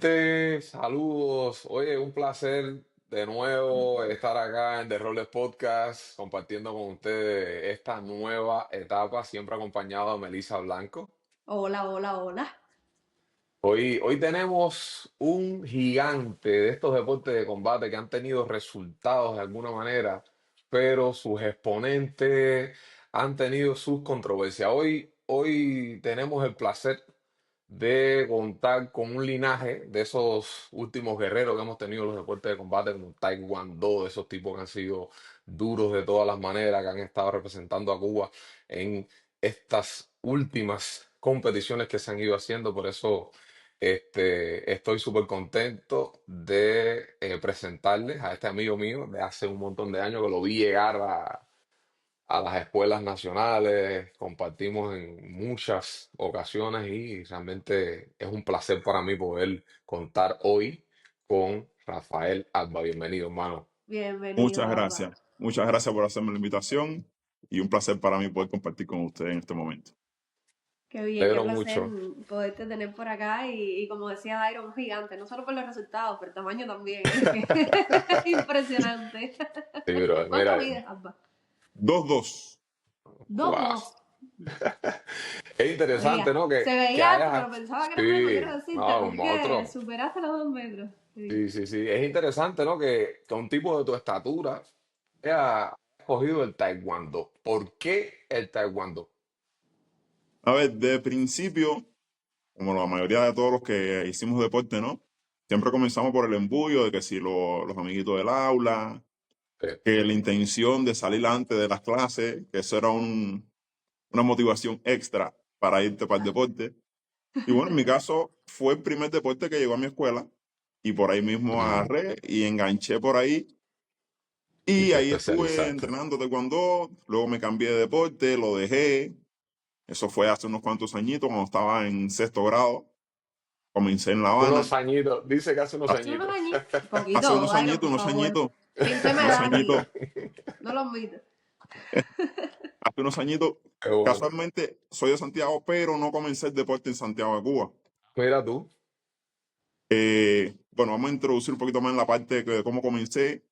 gente, saludos. Oye, un placer de nuevo estar acá en The Roles Podcast compartiendo con ustedes esta nueva etapa, siempre acompañado de Melissa Blanco. Hola, hola, hola. Hoy tenemos un gigante de estos deportes de combate que han tenido resultados de alguna manera, pero sus exponentes han tenido sus controversias. Hoy tenemos el placer de contar con un linaje de esos últimos guerreros que hemos tenido en los deportes de combate, como Taekwondo, de esos tipos que han sido duros de todas las maneras, que han estado representando a Cuba en estas últimas competiciones que se han ido haciendo. Por eso estoy súper contento de presentarles a este amigo mío de hace un montón de años que lo vi llegar a las escuelas nacionales, compartimos en muchas ocasiones y realmente es un placer para mí poder contar hoy con Rafael Alba. Bienvenido, hermano. Bienvenido, Muchas Alba. gracias. Muchas gracias por hacerme la invitación y un placer para mí poder compartir con ustedes en este momento. Qué bien, qué Alegro placer mucho. poderte tener por acá y como decía Dairo, un gigante, no solo por los resultados, pero el tamaño también, es que impresionante. Sí, bro, ¿Cuánto mira, mides, Alba? 2-2. 2'2". guau. Es interesante, Oiga, ¿no? se Que veía alto, pero hayas. pensaba que eras menos, Sí, quiero decirte, no, así un que monstruo. superaste los 2 metros. Sí. Sí, sí, sí. Es interesante, ¿no? Que un tipo de tu estatura haya escogido el taekwondo. ¿Por qué el taekwondo? A ver, de principio, como la mayoría de todos los que hicimos deporte, ¿no? Siempre comenzamos por el embullo de que si los amiguitos del aula, Eh, que la intención de salir antes de las clases, que eso era una motivación extra para irte para el deporte. Y bueno, en mi caso fue el primer deporte que llegó a mi escuela y por ahí mismo mm, agarré y enganché por ahí. y Y te ahí estuve especializaste. entrenando taekwondo, luego me cambié de deporte, lo dejé. Eso fue hace unos cuantos añitos, cuando estaba en sexto grado. Comencé en La Habana. Unos añitos, dice que hace unos Hace Hace unos añitos. años, hace poquito, unos Dairo, añitos, por favor. Sin unos temer añitos, aquí, no lo admito. hace unos añitos, Qué bueno. casualmente soy de Santiago, pero no comencé el deporte en Santiago de Cuba. Mira tú. Bueno, vamos a introducir un poquito más en la parte de cómo comencé.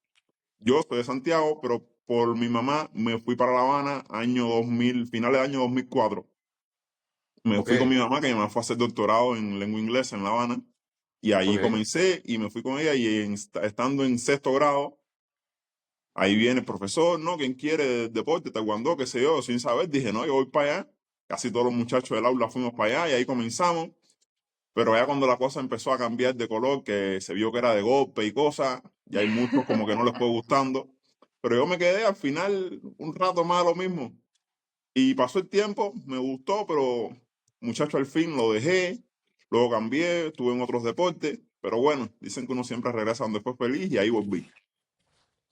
Yo soy de Santiago, pero por mi mamá me fui para La Habana año 2000, finales del año 2004. Me Ok, fui con mi mamá, que mi mamá fue a hacer doctorado en lengua inglesa en La Habana, y ahí ok. comencé y me fui con ella y estando en sexto grado, ahí viene el profesor, ¿no? ¿Quién quiere deporte, taekwondo, qué sé yo? Sin saber, dije, no, yo voy para allá. Casi todos los muchachos del aula fuimos para allá y ahí comenzamos. Pero ya cuando la cosa empezó a cambiar de color, que se vio que era de golpe y cosas, y hay muchos como que no les fue gustando. Pero yo me quedé al final un rato más a lo mismo. Y pasó el tiempo, me gustó, pero muchacho al fin lo dejé, luego cambié, estuve en otros deportes, pero bueno, dicen que uno siempre regresa donde fue feliz y ahí volví.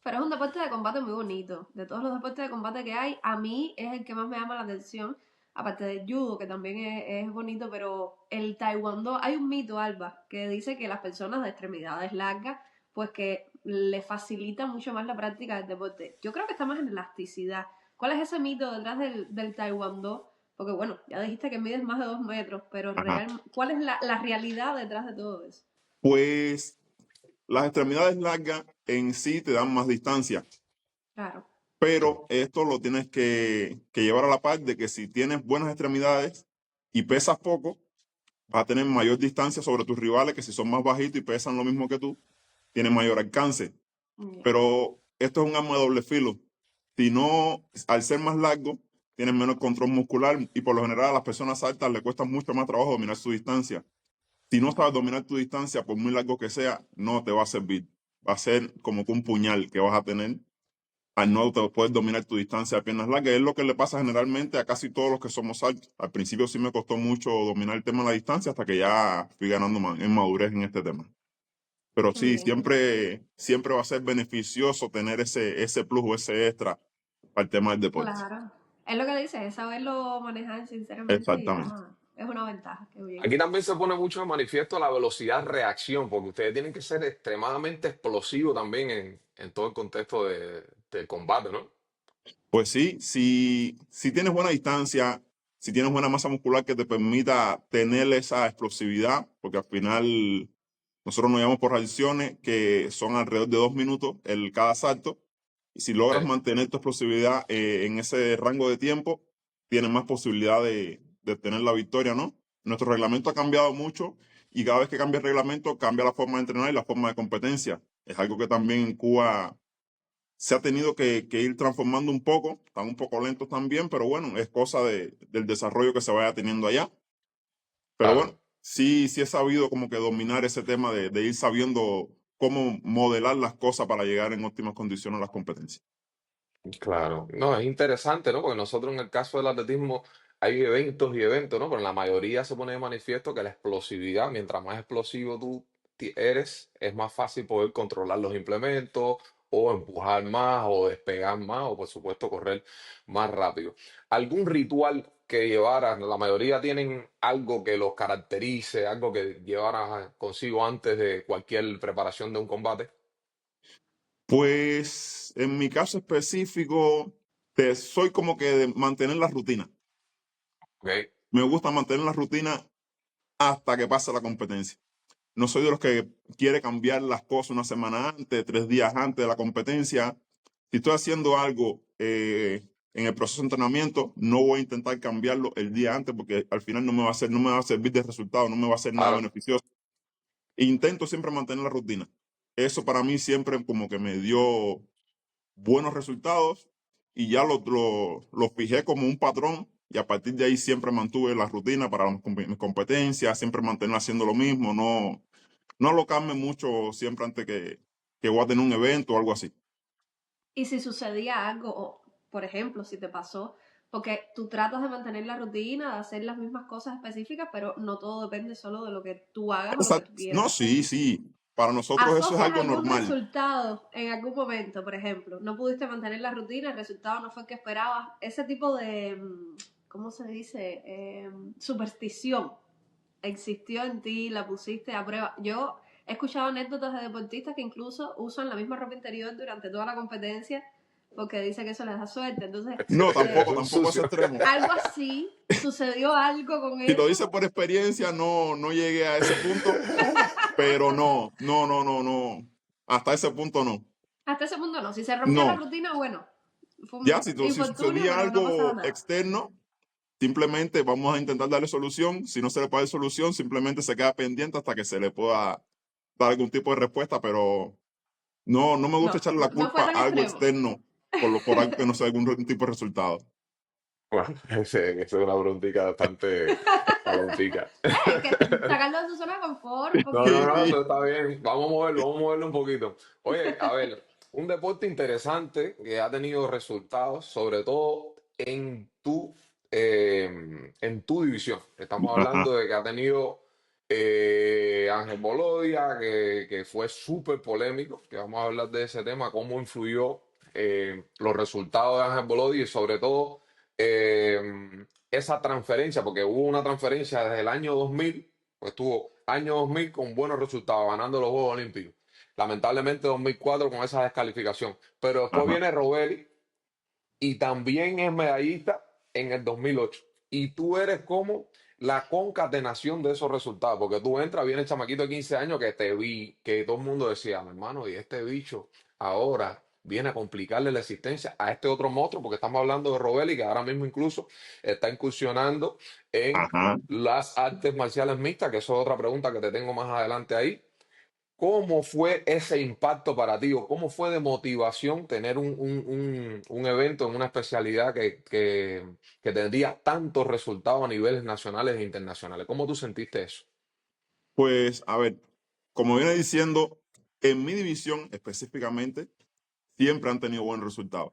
Pero es un deporte de combate muy bonito. De todos los deportes de combate que hay, a mí es el que más me llama la atención. Aparte del judo, que también es bonito, pero el taekwondo, hay un mito, Alba, que dice que las personas de extremidades largas, pues que le facilita mucho más la práctica del deporte. Yo creo que está más en elasticidad. ¿Cuál es ese mito detrás del taekwondo? Porque bueno, ya dijiste que mides más de 2 metros, pero Ajá. ¿cuál es la realidad detrás de todo eso? Pues las extremidades largas en sí te dan más distancia, Claro. pero esto lo tienes que llevar a la par de que si tienes buenas extremidades y pesas poco, vas a tener mayor distancia sobre tus rivales que si son más bajitos y pesan lo mismo que tú, tienen mayor alcance. Yeah. Pero esto es un arma de doble filo. Si no, al ser más largo, tienes menos control muscular y por lo general a las personas altas les cuesta mucho más trabajo dominar su distancia. Si no sabes dominar tu distancia, por muy largo que sea, no te va a servir. Va a ser como que un puñal que vas a tener al no poder dominar tu distancia a piernas largas. Es lo que le pasa generalmente a casi todos los que somos altos. Al principio sí me costó mucho dominar el tema de la distancia hasta que ya fui ganando en madurez en este tema. Pero Qué sí, bien, qué bien. siempre va a ser beneficioso tener ese plus o ese extra para el tema del deporte. Claro. Es lo que dices, es saberlo manejar sinceramente y Exactamente. es una ventaja, qué bien. Aquí también se pone mucho de manifiesto la velocidad reacción, porque ustedes tienen que ser extremadamente explosivos también en todo el contexto del combate, ¿no? Pues sí, si tienes buena distancia, si tienes buena masa muscular que te permita tener esa explosividad, porque al final Nosotros nos llevamos por adiciones que son alrededor de 2 minutos cada salto. Y si logras Sí, mantener tu explosividad en ese rango de tiempo, tienes más posibilidad de tener la victoria, ¿no? Nuestro reglamento ha cambiado mucho y cada vez que cambia el reglamento, cambia la forma de entrenar y la forma de competencia. Es algo que también en Cuba se ha tenido que ir transformando un poco. Están un poco lentos también, pero bueno, es cosa del desarrollo que se vaya teniendo allá. Pero bueno, claro. sí he sabido como que dominar ese tema de ir sabiendo cómo modelar las cosas para llegar en óptimas condiciones a las competencias. Claro, no, es interesante, ¿no? Porque nosotros en el caso del atletismo hay eventos y eventos, ¿no? Pero en la mayoría se pone de manifiesto que la explosividad, mientras más explosivo tú eres, es más fácil poder controlar los implementos o empujar más o despegar más o por supuesto correr más rápido. ¿Algún ritual que llevaras? La mayoría tienen algo que los caracterice, algo que llevaras consigo antes de cualquier preparación de un combate. Pues en mi caso específico, soy como que de mantener la rutina. ¿Ok? Me gusta mantener la rutina hasta que pase la competencia. No soy de los que quiere cambiar las cosas una semana antes, 3 días antes de la competencia. Si estoy haciendo algo en el proceso de entrenamiento, no voy a intentar cambiarlo el día antes porque al final no me va a servir de resultado, no me va a hacer nada Claro. beneficioso. Intento siempre mantener la rutina. Eso para mí siempre como que me dio buenos resultados y ya lo fijé como un patrón y a partir de ahí siempre mantuve la rutina para mis competencias, siempre mantener haciendo lo mismo, no alocarme mucho siempre antes que voy a tener un evento o algo así. Y si sucedía algo, o por ejemplo, si te pasó, porque tú tratas de mantener la rutina, de hacer las mismas cosas específicas, pero no todo depende solo de lo que tú hagas o lo que tú No, quieras hacer. sí. Para nosotros eso es ¿Asocias algo algún normal. resultado en algún momento, por ejemplo? No pudiste mantener la rutina, el resultado no fue el que esperabas. Ese tipo de, ¿cómo se dice? Superstición existió en ti, la pusiste a prueba. Yo he escuchado anécdotas de deportistas que incluso usan la misma ropa interior durante toda la competencia porque dice que eso les da suerte. Entonces, No, Es un tampoco a ese sucio. extremo. algo así, sucedió algo con Si lo dice eso. por experiencia, no llegué a ese punto, pero no. Hasta ese punto no. Hasta ese punto no. Si se rompió la No. rutina, bueno, fue Ya, un si infortunio, sucedía pero no pasaba algo nada. externo, simplemente vamos a intentar darle solución. Si no se le puede dar solución, simplemente se queda pendiente hasta que se le pueda dar algún tipo de respuesta, pero no me gusta No, echarle no, la no fue culpa tan a algo extremo. externo por algo que no sea algún tipo de resultado. Bueno, esa es una preguntita preguntita. Que sacarlo de su zona de confort un No, no, no, poquito. eso está bien. Vamos a moverlo un poquito. Oye, a ver, un deporte interesante que ha tenido resultados, sobre todo en tu división. Estamos Ajá, hablando de que ha tenido Ángel Bolodia, que fue súper polémico, que vamos a hablar de ese tema, cómo influyó los resultados de Ángel Bolodia y sobre todo esa transferencia, porque hubo una transferencia desde el año 2000, pues tuvo año 2000 con buenos resultados, ganando los Juegos Olímpicos. Lamentablemente 2004 con esa descalificación. Pero después ajá. viene Robeli y también es medallista en el 2008. Y tú eres como la concatenación de esos resultados, porque tú entras, viene el chamaquito de 15 años que te vi, que todo el mundo decía, mi hermano, y este bicho ahora viene a complicarle la existencia a este otro monstruo, porque estamos hablando de Robeli, que ahora mismo incluso está incursionando en Ajá. las artes marciales mixtas, que eso es otra pregunta que te tengo más adelante ahí. ¿Cómo fue ese impacto para ti o cómo fue de motivación tener un evento en una especialidad que tendría tantos resultados a niveles nacionales e internacionales? ¿Cómo tú sentiste eso? Pues, a ver, como viene diciendo, en mi división específicamente, siempre han tenido buenos resultados.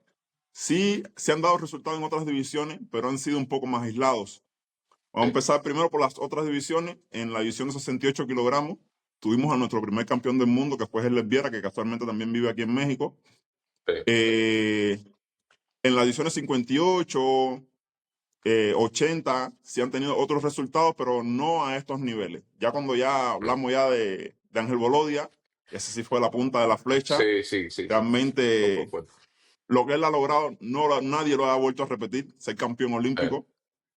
Sí, se han dado resultados en otras divisiones, pero han sido un poco más aislados. Vamos a Sí, empezar primero por las otras divisiones. En la división de 68 kilogramos, tuvimos a nuestro primer campeón del mundo, que fue Gerles Viera, que casualmente también vive aquí en México. sí, Eh, en la división de 58, 80, sí han tenido otros resultados, pero no a estos niveles. Ya cuando ya mm, hablamos ya de Ángel Bolodia, ese sí fue la punta de la flecha. sí. Eso fue Realmente fuerte. lo que él ha logrado, nadie lo ha vuelto a repetir, ser campeón Sí, olímpico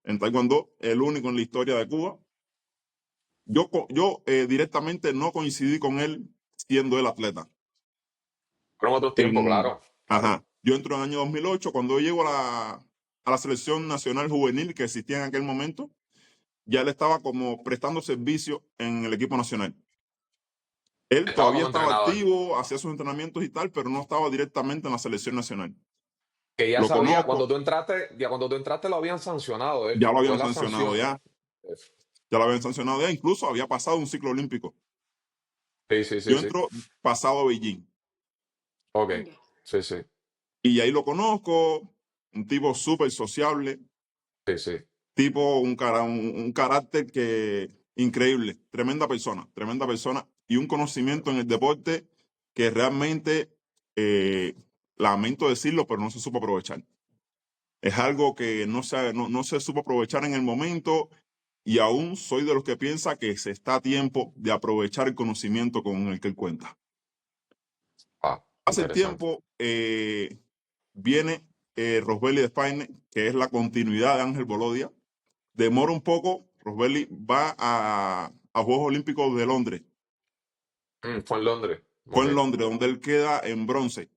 en Taekwondo, el único en la historia de Cuba. Yo directamente no coincidí con él siendo él atleta. Fueron otros tiempos, En, claro, claro. ajá, yo entro en el año 2008, cuando yo llego a la selección nacional juvenil que existía en aquel momento, ya él estaba como prestando servicio en el equipo nacional. Él Estaba todavía como estaba entrenador. activo, hacía sus entrenamientos y tal, pero no estaba directamente en la selección nacional. Que ya Lo sabía, conozco, cuando tú entraste lo habían sancionado, de ya hecho. lo Fue habían la sancionado sanción. ya lo habían sancionado ya, incluso había pasado un ciclo olímpico. Sí, sí, sí, Yo sí. entro pasado a Beijing Ok. Ya. Sí, sí. y ahí lo conozco, un tipo súper sociable, Sí, sí. tipo un carácter que increíble, tremenda persona y un conocimiento en el deporte que realmente, eh, lamento decirlo, pero no se supo aprovechar. Es algo que no se supo aprovechar en el momento y aún soy de los que piensa que se está a tiempo de aprovechar el conocimiento con el que él cuenta. Ah, Hace interesante. tiempo viene Rosbelly de España, que es la continuidad de Ángel Bolodia. Demora un poco, Rosbelly va a Juegos Olímpicos de Londres. Fue en Londres. Fue Ok, en Londres, donde él queda en bronce.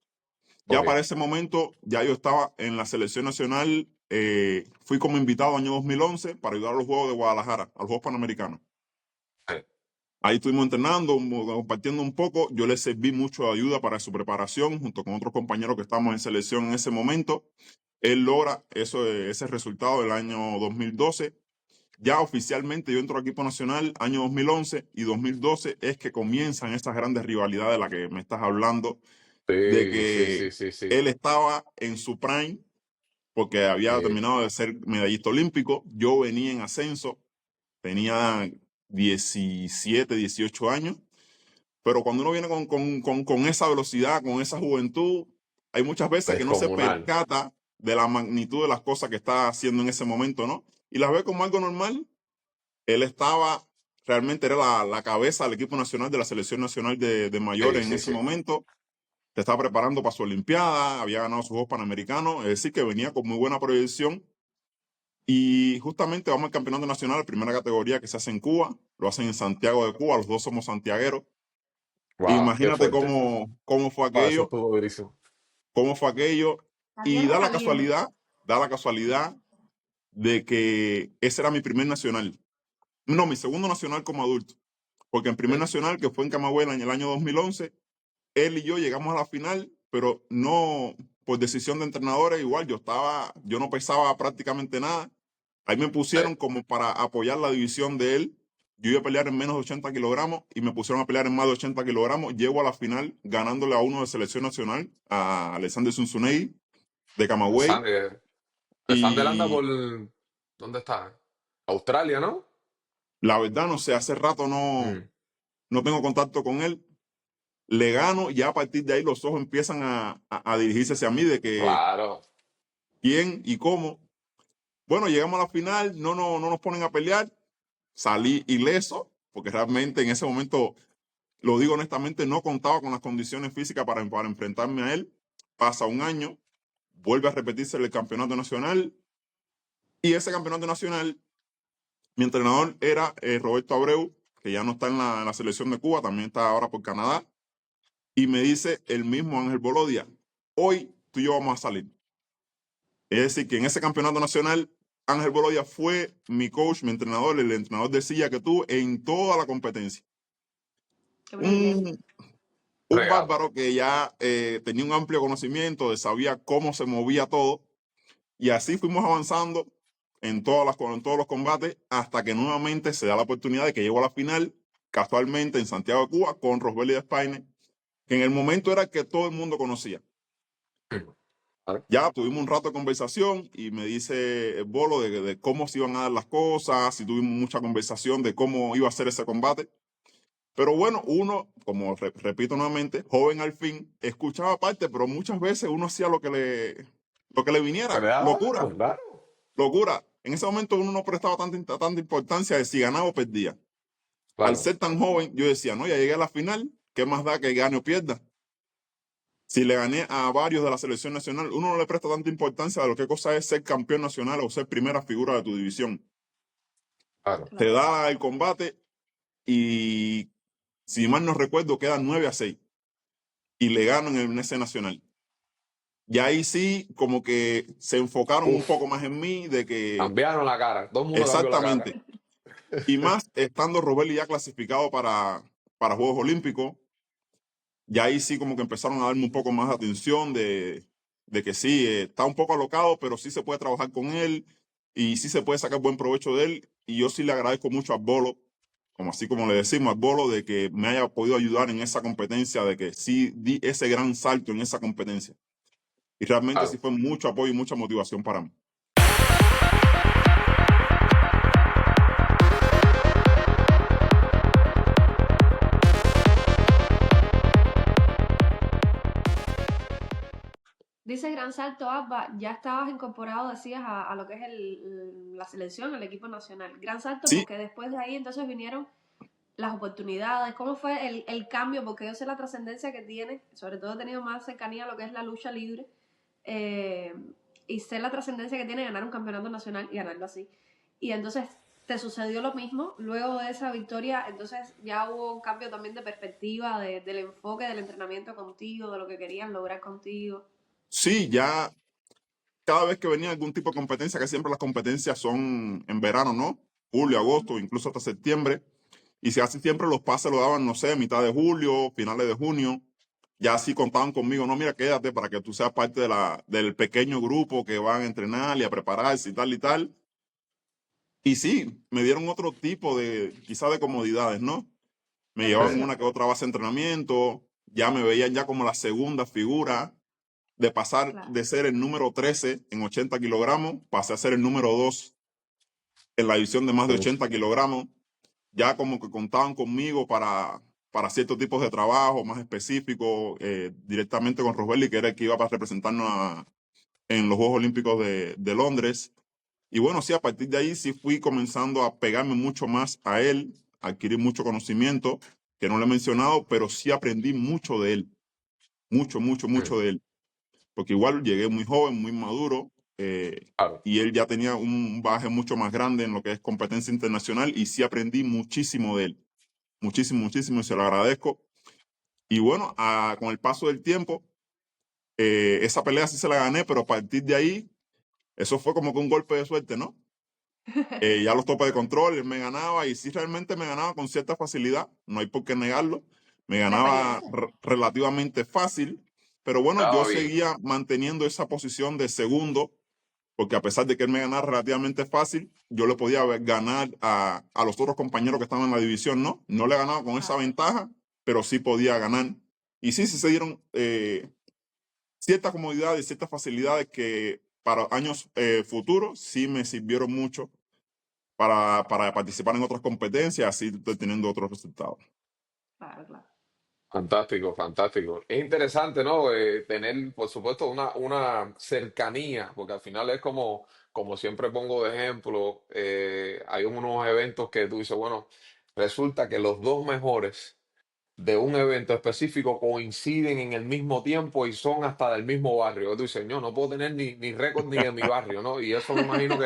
Ya ok. para ese momento, ya yo estaba en la selección nacional. Fui como invitado año 2011 para ayudar a los Juegos de Guadalajara, a los Juegos Panamericanos. Sí, Ahí estuvimos entrenando, compartiendo un poco. Yo le serví mucho de ayuda para su preparación, junto con otros compañeros que estábamos en selección en ese momento. Él logra ese resultado del año 2012. Ya oficialmente yo entro al equipo nacional año 2011 y 2012 es que comienzan estas grandes rivalidades de las que me estás hablando, de sí, sí, sí, que sí, sí. él estaba en su prime porque había Sí. terminado de ser medallista olímpico. Yo venía en ascenso, tenía 17, 18 años, pero cuando uno viene con esa velocidad, con esa juventud, hay muchas veces que no se Descomunal. percata de la magnitud de las cosas que está haciendo en ese momento, ¿no? Y las ve como algo normal. Él estaba, realmente era la cabeza del equipo nacional de la selección nacional de Sí, mayores en sí, ese sí. momento. Se estaba preparando para su Olimpiada, había ganado sus Juegos Panamericanos, es decir, que venía con muy buena proyección. Y justamente vamos al campeonato nacional, primera categoría que se hace en Cuba, lo hacen en Santiago de Cuba, los dos somos santiagueros. Wow, qué Imagínate fuerte. Wow, eso estuvo durísimo. cómo fue aquello, La y tierra caliente. da la casualidad de que ese era mi primer nacional, no, mi segundo nacional como adulto, porque en primer Sí. nacional, que fue en Camagüey en el año 2011, él y yo llegamos a la final, pero no por decisión de entrenadores, igual yo no pesaba prácticamente nada. Ahí me Sí. pusieron como para apoyar la división de él. Yo iba a pelear en menos de 80 kilogramos y me pusieron a pelear en más de 80 kilogramos. Llego a la final ganándole a uno de selección nacional, a Alexander Zunzunegui de Camagüey. Sander anda Y por... ¿Dónde está? Australia, ¿no? la verdad, no sé, hace rato Mm, no tengo contacto con él. Le gano y ya a partir de ahí los ojos empiezan a dirigirse hacia mí de que claro. quién y cómo. Bueno, llegamos a la final, no nos ponen a pelear, salí ileso, porque realmente en ese momento, lo digo honestamente, no contaba con las condiciones físicas para enfrentarme a él. Pasa un año, vuelve a repetirse el campeonato nacional, y ese campeonato nacional, mi entrenador era Roberto Abreu, que ya no está en la selección de Cuba, también está ahora por Canadá, y me dice el mismo Ángel Bolodia, hoy tú y yo vamos a salir. Es decir, que en ese campeonato nacional, Ángel Bolodia fue mi coach, mi entrenador, el entrenador de silla que tuve en toda la competencia. Qué privilegio. Un, un Regalo. bárbaro que ya tenía un amplio conocimiento, sabía cómo se movía todo, y así fuimos avanzando en todos los combates hasta que nuevamente se da la oportunidad de que llego a la final, casualmente en Santiago de Cuba, con Rosbelly de España, que en el momento era el que todo el mundo conocía. Claro. Ya tuvimos un rato de conversación y me dice el Bolo de cómo se iban a dar las cosas, y tuvimos mucha conversación de cómo iba a ser ese combate. Pero bueno, uno, como repito nuevamente, joven al fin, escuchaba parte, pero muchas veces uno hacía lo que le Que viniera. le da la Locura, gana, claro. locura. En ese momento uno no prestaba tanta importancia de si ganaba o perdía. Al Claro. ser tan joven, yo decía, no, ya llegué a la final, ¿qué más da que gane o pierda? Si le gané a varios de la selección nacional, uno no le presta tanta importancia a lo que cosa es ser campeón nacional o ser primera figura de tu división. Claro. Te Claro. da el combate, y si mal no recuerdo quedan 9-6 y le ganan en ese nacional. Y ahí sí como que se enfocaron un Uf, poco más en mí de que cambiaron la cara. Todo el mundo cambió la cara. exactamente. Y más estando Robeli ya clasificado para Juegos Olímpicos, ya ahí sí como que empezaron a darme un poco más de atención de que sí, está un poco alocado, pero sí se puede trabajar con él y sí se puede sacar buen provecho de él. Y yo sí le agradezco mucho a Bolo, como así como le decimos a Bolo, de que me haya podido ayudar en esa competencia, de que sí di ese gran salto en esa competencia. Y realmente sí Claro. fue mucho apoyo y mucha motivación para mí. Dices gran salto, Abba, ya estabas incorporado, decías, a lo que es la selección, el equipo nacional. Gran salto Sí, porque después de ahí entonces vinieron las oportunidades, cómo fue el cambio, porque yo sé la trascendencia que tiene, sobre todo he tenido más cercanía a lo que es la lucha libre, eh, y sé la trascendencia que tiene ganar un campeonato nacional y ganarlo así. Y entonces te sucedió lo mismo, luego de esa victoria, entonces ya hubo un cambio también de perspectiva, del enfoque del entrenamiento contigo, de lo que querían lograr contigo. sí, ya cada vez que venía algún tipo de competencia, que siempre las competencias son en verano, ¿no? Julio, agosto, incluso hasta septiembre. Y si casi siempre los pases lo daban, no sé, mitad de julio, finales de junio. Ya así contaban conmigo, no, mira, quédate para que tú seas parte del pequeño grupo que van a entrenar y a prepararse y tal y tal. Y sí, me dieron otro tipo de, quizá de comodidades, ¿no? Me ¿Qué llevaban Sí, pasó? una que otra base de entrenamiento, ya me veían ya como la segunda figura, de pasar Claro. de ser el número 13 en 80 kilogramos, pasé a ser el número 2 en la división de más de uf, 80 kilogramos. Ya como que contaban conmigo para ciertos tipos de trabajo más específicos, directamente con Rosbelli, que era el que iba para representarnos en los Juegos Olímpicos de Londres. Y bueno, sí, a partir de ahí sí fui comenzando a pegarme mucho más a él, a adquirir mucho conocimiento, que no le he mencionado, pero sí aprendí mucho de él, mucho, mucho, mm, mucho de él, porque igual llegué muy joven, muy maduro, claro. y él ya tenía un bagaje mucho más grande en lo que es competencia internacional y sí aprendí muchísimo de él, muchísimo, muchísimo, y se lo agradezco. Y bueno, con el paso del tiempo, esa pelea sí se la gané, pero a partir de ahí, eso fue como que un golpe de suerte, ¿no? Ya los topes de control, él me ganaba y sí realmente me ganaba con cierta facilidad, no hay por qué negarlo, me ¿De ganaba experiencia? relativamente fácil, pero bueno, yo Estaba bien. seguía manteniendo esa posición de segundo, porque a pesar de que él me ganara relativamente fácil, yo le podía ganar a los otros compañeros que estaban en la división, ¿no? No le ganaba con esa Claro. ventaja, pero sí podía ganar. Y sí, sí se dieron ciertas comodidades y ciertas facilidades que para años futuros sí me sirvieron mucho para participar en otras competencias, así teniendo otros resultados. Claro, claro. Fantástico, fantástico. Es interesante, ¿no? Tener, por supuesto, una cercanía, porque al final es como siempre pongo de ejemplo, hay unos eventos que tú dices, bueno, resulta que los dos mejores de un evento específico coinciden en el mismo tiempo y son hasta del mismo barrio. Tú dices, no puedo tener ni récord ni de mi barrio, ¿no? Y eso me imagino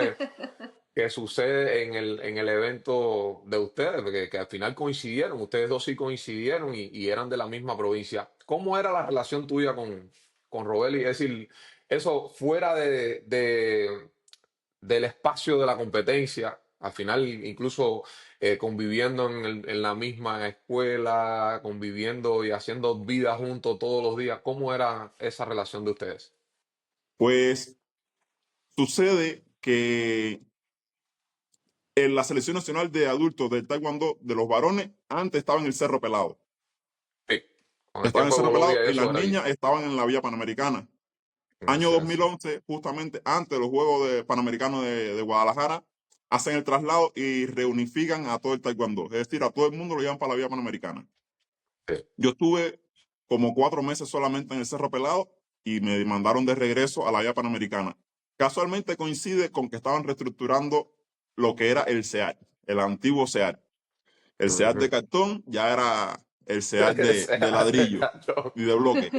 que sucede en el evento de ustedes, que al final coincidieron, ustedes dos sí coincidieron y eran de la misma provincia. ¿Cómo era la relación tuya con Robeli? Es decir, eso fuera del espacio de la competencia, al final incluso conviviendo en la misma escuela, conviviendo y haciendo vida juntos todos los días, ¿cómo era esa relación de ustedes? Pues sucede que en la selección nacional de adultos del Taekwondo de los varones, antes estaba en el Cerro Pelado. Sí, con el Estaba en el tiempo de Cerro Pelado Colombia y las eso era allí. niñas estaban en la Vía Panamericana. Año Sí, sí. 2011, justamente antes de los Juegos Panamericanos de Guadalajara, hacen el traslado y reunifican a todo el taekwondo. Es decir, a todo el mundo lo llevan para la Vía Panamericana. Sí. Yo estuve como 4 meses solamente en el Cerro Pelado y me mandaron de regreso a la Vía Panamericana. Casualmente coincide con que estaban reestructurando lo que era el SEAR, el antiguo SEAR. El SEAR de Ujú. cartón ya era el SEAR O de sea, de ladrillo cartón. y de bloque.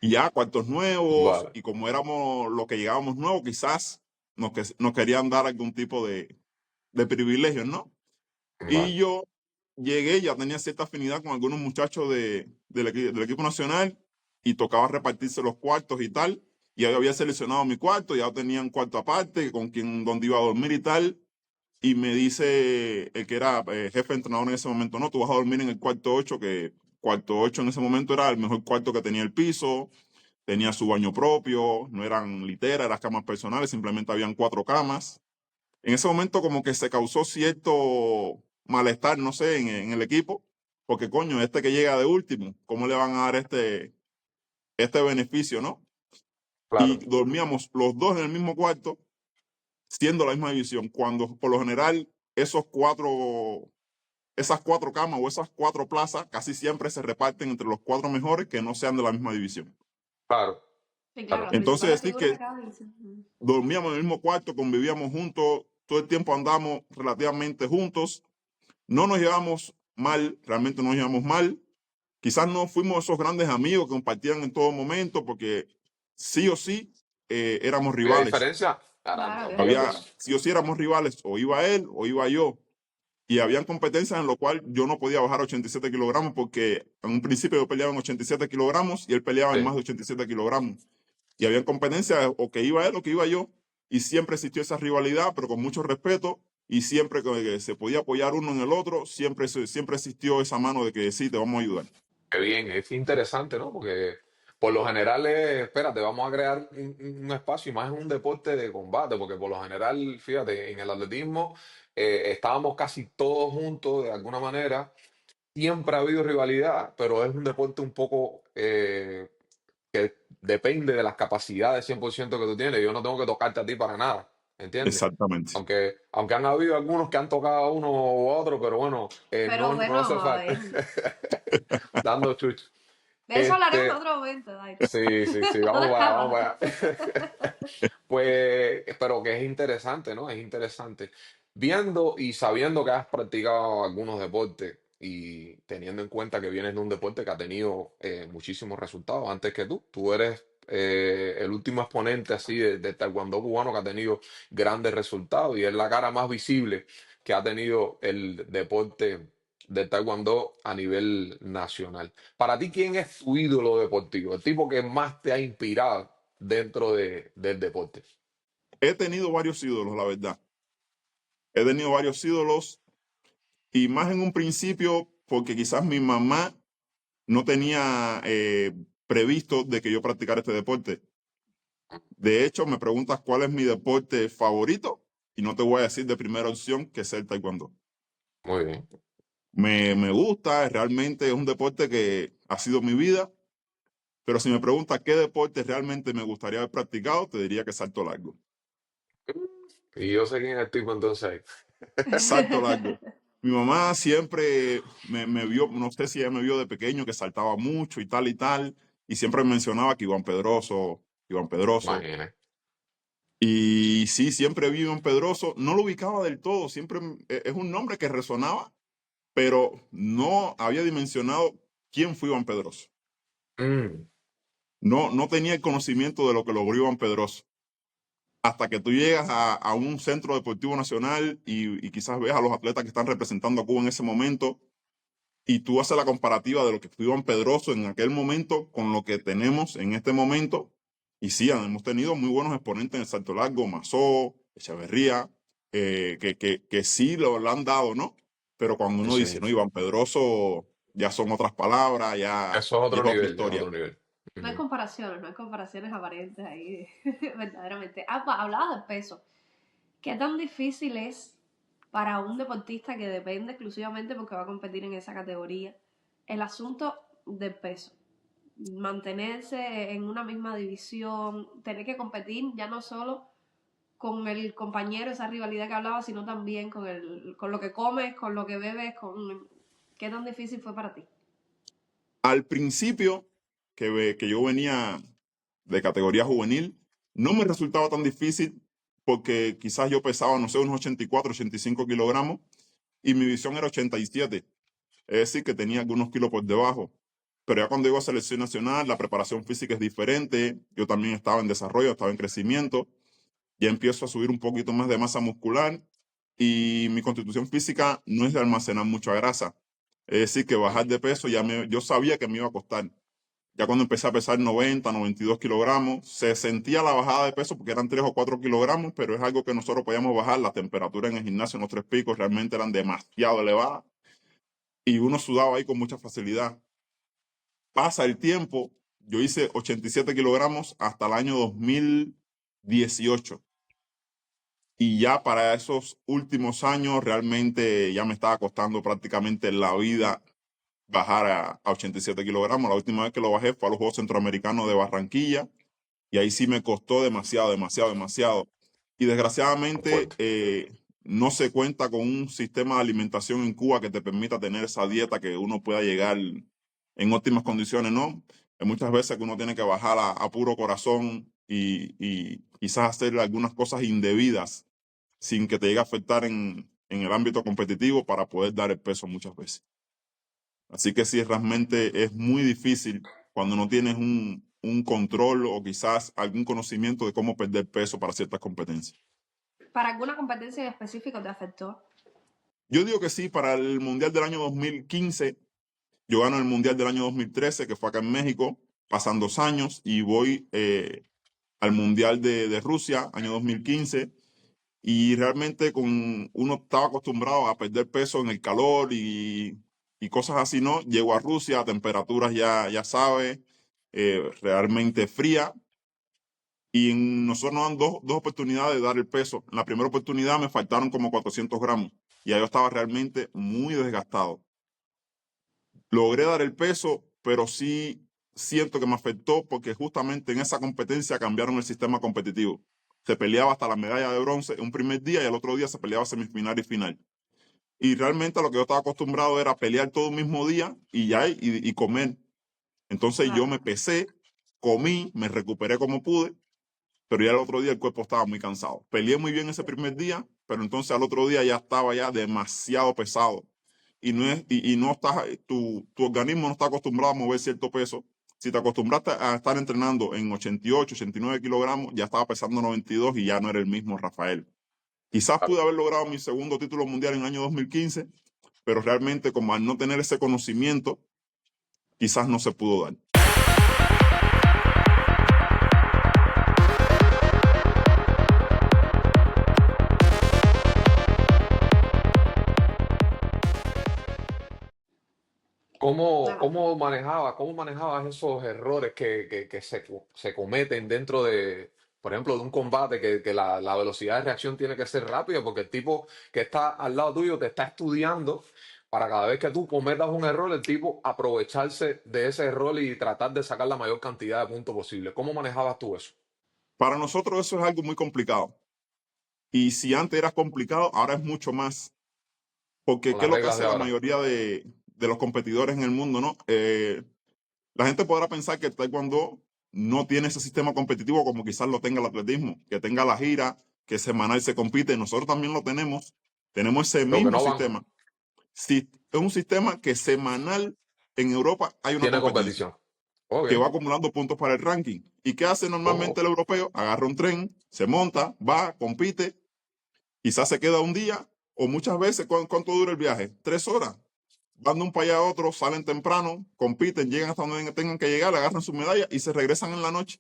Y ya cuartos nuevos, Vale, y como éramos los que llegábamos nuevos, quizás nos querían dar algún tipo de privilegios, ¿no? Y vale. yo llegué, ya tenía cierta afinidad con algunos muchachos del equipo nacional y tocaba repartirse los cuartos y tal. Y yo había seleccionado mi cuarto, ya tenía un cuarto aparte donde iba a dormir y tal. Y me dice el que era jefe entrenador en ese momento, no, tú vas a dormir en el cuarto 8, que cuarto 8 en ese momento era el mejor cuarto que tenía el piso, tenía su baño propio, no eran literas, eran camas personales, simplemente habían 4 camas. En ese momento como que se causó cierto malestar, no sé, en el equipo, porque coño, este que llega de último, ¿cómo le van a dar este beneficio, no? Y Claro, dormíamos los dos en el mismo cuarto, siendo la misma división, cuando por lo general esas 4 camas o esas 4 plazas casi siempre se reparten entre los 4 mejores que no sean de la misma división. claro, Sí, claro, claro. las Entonces principales decir figuras de que cada división. dormíamos en el mismo cuarto, convivíamos juntos, todo el tiempo andamos relativamente juntos, no nos llevamos mal, realmente no nos llevamos mal. Quizás no fuimos esos grandes amigos que compartían en todo momento, porque sí o sí éramos ¿Había rivales. diferencia? Claro, Caramba, había fíjate Había, eso. rivalidad. sí o sí éramos rivales, o iba él o iba yo. Y habían competencias en lo cual yo no podía bajar 87 kilogramos porque en un principio yo peleaba en 87 kilogramos y él peleaba en más Sí, de 87 kilogramos. Y habían competencias o que iba él o que iba yo. Y siempre existió esa rivalidad, pero con mucho respeto. Y siempre que se podía apoyar uno en el otro, siempre existió esa mano de que sí, te vamos a ayudar. qué bien, es interesante, ¿no? Porque por lo general espérate, vamos a crear un espacio y más en un deporte de combate, porque por lo general, fíjate, en el atletismo estábamos casi todos juntos de alguna manera. Siempre ha habido rivalidad, pero es un deporte un poco que depende de las capacidades 100% que tú tienes. Yo no tengo que tocarte a ti para nada, ¿entiendes? Exactamente. Aunque han habido algunos que han tocado a uno u otro, pero bueno, Pero no hace bueno, a falta. ver, Dando chucho. de eso hablaremos en Este, otro momento, Dairo. sí, sí, sí, No vamos de para allá, vamos cámara. para allá. Pues, pero que es interesante, ¿no? Es interesante. Viendo y sabiendo que has practicado algunos deportes y teniendo en cuenta que vienes de un deporte que ha tenido muchísimos resultados antes que tú eres el último exponente así de taekwondo cubano que ha tenido grandes resultados y es la cara más visible que ha tenido el deporte de taekwondo a nivel nacional. Para ti, ¿quién es tu ídolo deportivo? El tipo que más te ha inspirado dentro del deporte. He tenido varios ídolos, la verdad. He tenido varios ídolos y más en un principio porque quizás mi mamá no tenía previsto de que yo practicara este deporte. De hecho, me preguntas cuál es mi deporte favorito y no te voy a decir de primera opción que es el taekwondo. Muy bien. Me gusta, realmente es un deporte que ha sido mi vida, pero si me preguntas qué deporte realmente me gustaría haber practicado, te diría que salto largo. Y yo sé quién es el tipo entonces ahí. Salto largo. Mi mamá siempre me vio, no sé si ella me vio de pequeño que saltaba mucho y tal, y siempre me mencionaba que Iván Pedroso, Iván Pedroso. Imagínate. Y sí, siempre vi Iván Pedroso, no lo ubicaba del todo, siempre es un nombre que resonaba, pero no había dimensionado quién fue Iván Pedroso. Mm, No tenía el conocimiento de lo que logró Iván Pedroso. Hasta que tú llegas a un centro deportivo nacional y quizás ves a los atletas que están representando a Cuba en ese momento y tú haces la comparativa de lo que fue Iván Pedroso en aquel momento con lo que tenemos en este momento. Y sí, hemos tenido muy buenos exponentes en el salto largo, Mazó, Echeverría, que sí lo han dado, ¿no? Pero cuando uno dice, sí. no, Iván Pedroso, ya son otras palabras, Eso es ya otro es otra nivel, es historia. otro nivel. No hay Ujú. comparaciones, no hay comparaciones aparentes ahí, verdaderamente. Ah, hablabas de peso. ¿Qué tan difícil es para un deportista que depende exclusivamente porque va a competir en esa categoría el asunto del peso? Mantenerse en una misma división, tener que competir ya no solo con el compañero, esa rivalidad que hablaba, sino también con lo que comes, con lo que bebes, con qué tan difícil fue para ti. Al principio, que yo venía de categoría juvenil, no me resultaba tan difícil porque quizás yo pesaba, no sé, unos 84, 85 kilogramos y mi visión era 87. Es decir, que tenía algunos kilos por debajo. Pero ya cuando llego a selección nacional, la preparación física es diferente. Yo también estaba en desarrollo, estaba en crecimiento. Ya empiezo a subir un poquito más de masa muscular y mi constitución física no es de almacenar mucha grasa. Es decir, que bajar de peso yo sabía que me iba a costar. Ya cuando empecé a pesar 90, 92 kilogramos, se sentía la bajada de peso porque eran 3 o 4 kilogramos, pero es algo que nosotros podíamos bajar. La temperatura en el gimnasio en los Tres Picos realmente eran demasiado elevadas y uno sudaba ahí con mucha facilidad. Pasa el tiempo, yo hice 87 kilogramos hasta el año 2018. Y ya para esos últimos años realmente ya me estaba costando prácticamente la vida bajar a 87 kilogramos. La última vez que lo bajé fue a los Juegos Centroamericanos de Barranquilla y ahí sí me costó demasiado, demasiado, demasiado. Y desgraciadamente Fuerte. no se cuenta con un sistema de alimentación en Cuba que te permita tener esa dieta que uno pueda llegar en óptimas condiciones, ¿no? Hay muchas veces que uno tiene que bajar a puro corazón y quizás hacer algunas cosas indebidas sin que te llegue a afectar en el ámbito competitivo para poder dar el peso muchas veces. Así que sí, realmente es muy difícil cuando no tienes un control o quizás algún conocimiento de cómo perder peso para ciertas competencias. ¿Para alguna competencia en específico te afectó? Yo digo que sí, para el Mundial del año 2015, yo gano el Mundial del año 2013, que fue acá en México, pasan 2 años y voy al Mundial de Rusia, año 2015. Y realmente uno estaba acostumbrado a perder peso en el calor y cosas así, ¿no? Llego a Rusia a temperaturas ya sabes, realmente fría. Y nosotros nos dan dos oportunidades de dar el peso. En la primera oportunidad me faltaron como 400 gramos. Y ahí yo estaba realmente muy desgastado. Logré dar el peso, pero sí siento que me afectó porque justamente en esa competencia cambiaron el sistema competitivo. Se peleaba hasta la medalla de bronce un primer día y el otro día se peleaba semifinal y final. Y realmente lo que yo estaba acostumbrado era pelear todo el mismo día y ya y comer. Entonces yo me Claro. pesé, comí, me recuperé como pude, pero ya el otro día el cuerpo estaba muy cansado. Peleé muy bien ese primer día, pero entonces al otro día ya estaba ya demasiado pesado. Y no estás, tu organismo no está acostumbrado a mover cierto peso. Si te acostumbraste a estar entrenando en 88, 89 kilogramos, ya estaba pesando 92 y ya no era el mismo Rafael. Quizás pude haber logrado mi segundo título mundial en el año 2015, pero realmente como al no tener ese conocimiento, quizás no se pudo dar. Nada. ¿Cómo manejabas esos errores que se cometen dentro de, por ejemplo, de un combate que la velocidad de reacción tiene que ser rápida porque el tipo que está al lado tuyo te está estudiando para cada vez que tú cometas un error, el tipo aprovecharse de ese error y tratar de sacar la mayor cantidad de puntos posible? ¿Cómo manejabas tú eso Para nosotros eso es algo muy complicado. Y si antes era complicado, ahora es mucho más. Porque con ¿qué las es lo que reglas hace de la ahora? mayoría de los competidores en el mundo, no? La gente podrá pensar que el taekwondo no tiene ese sistema competitivo como quizás lo tenga el atletismo, que tenga la gira, que semanal se compite. Nosotros también lo tenemos. Tenemos ese Lo que mismo no van, sistema. Si, es un sistema que semanal en Europa hay una tiene competencia competición. Ok. que va acumulando puntos para el ranking. ¿Y qué hace normalmente Oh, el europeo? Agarra un tren, se monta, va, compite, quizás se queda un día o muchas veces, ¿cuánto dura el viaje? 3 horas. Van de un país a otro, salen temprano, compiten, llegan hasta donde tengan que llegar, agarran su medalla y se regresan en la noche.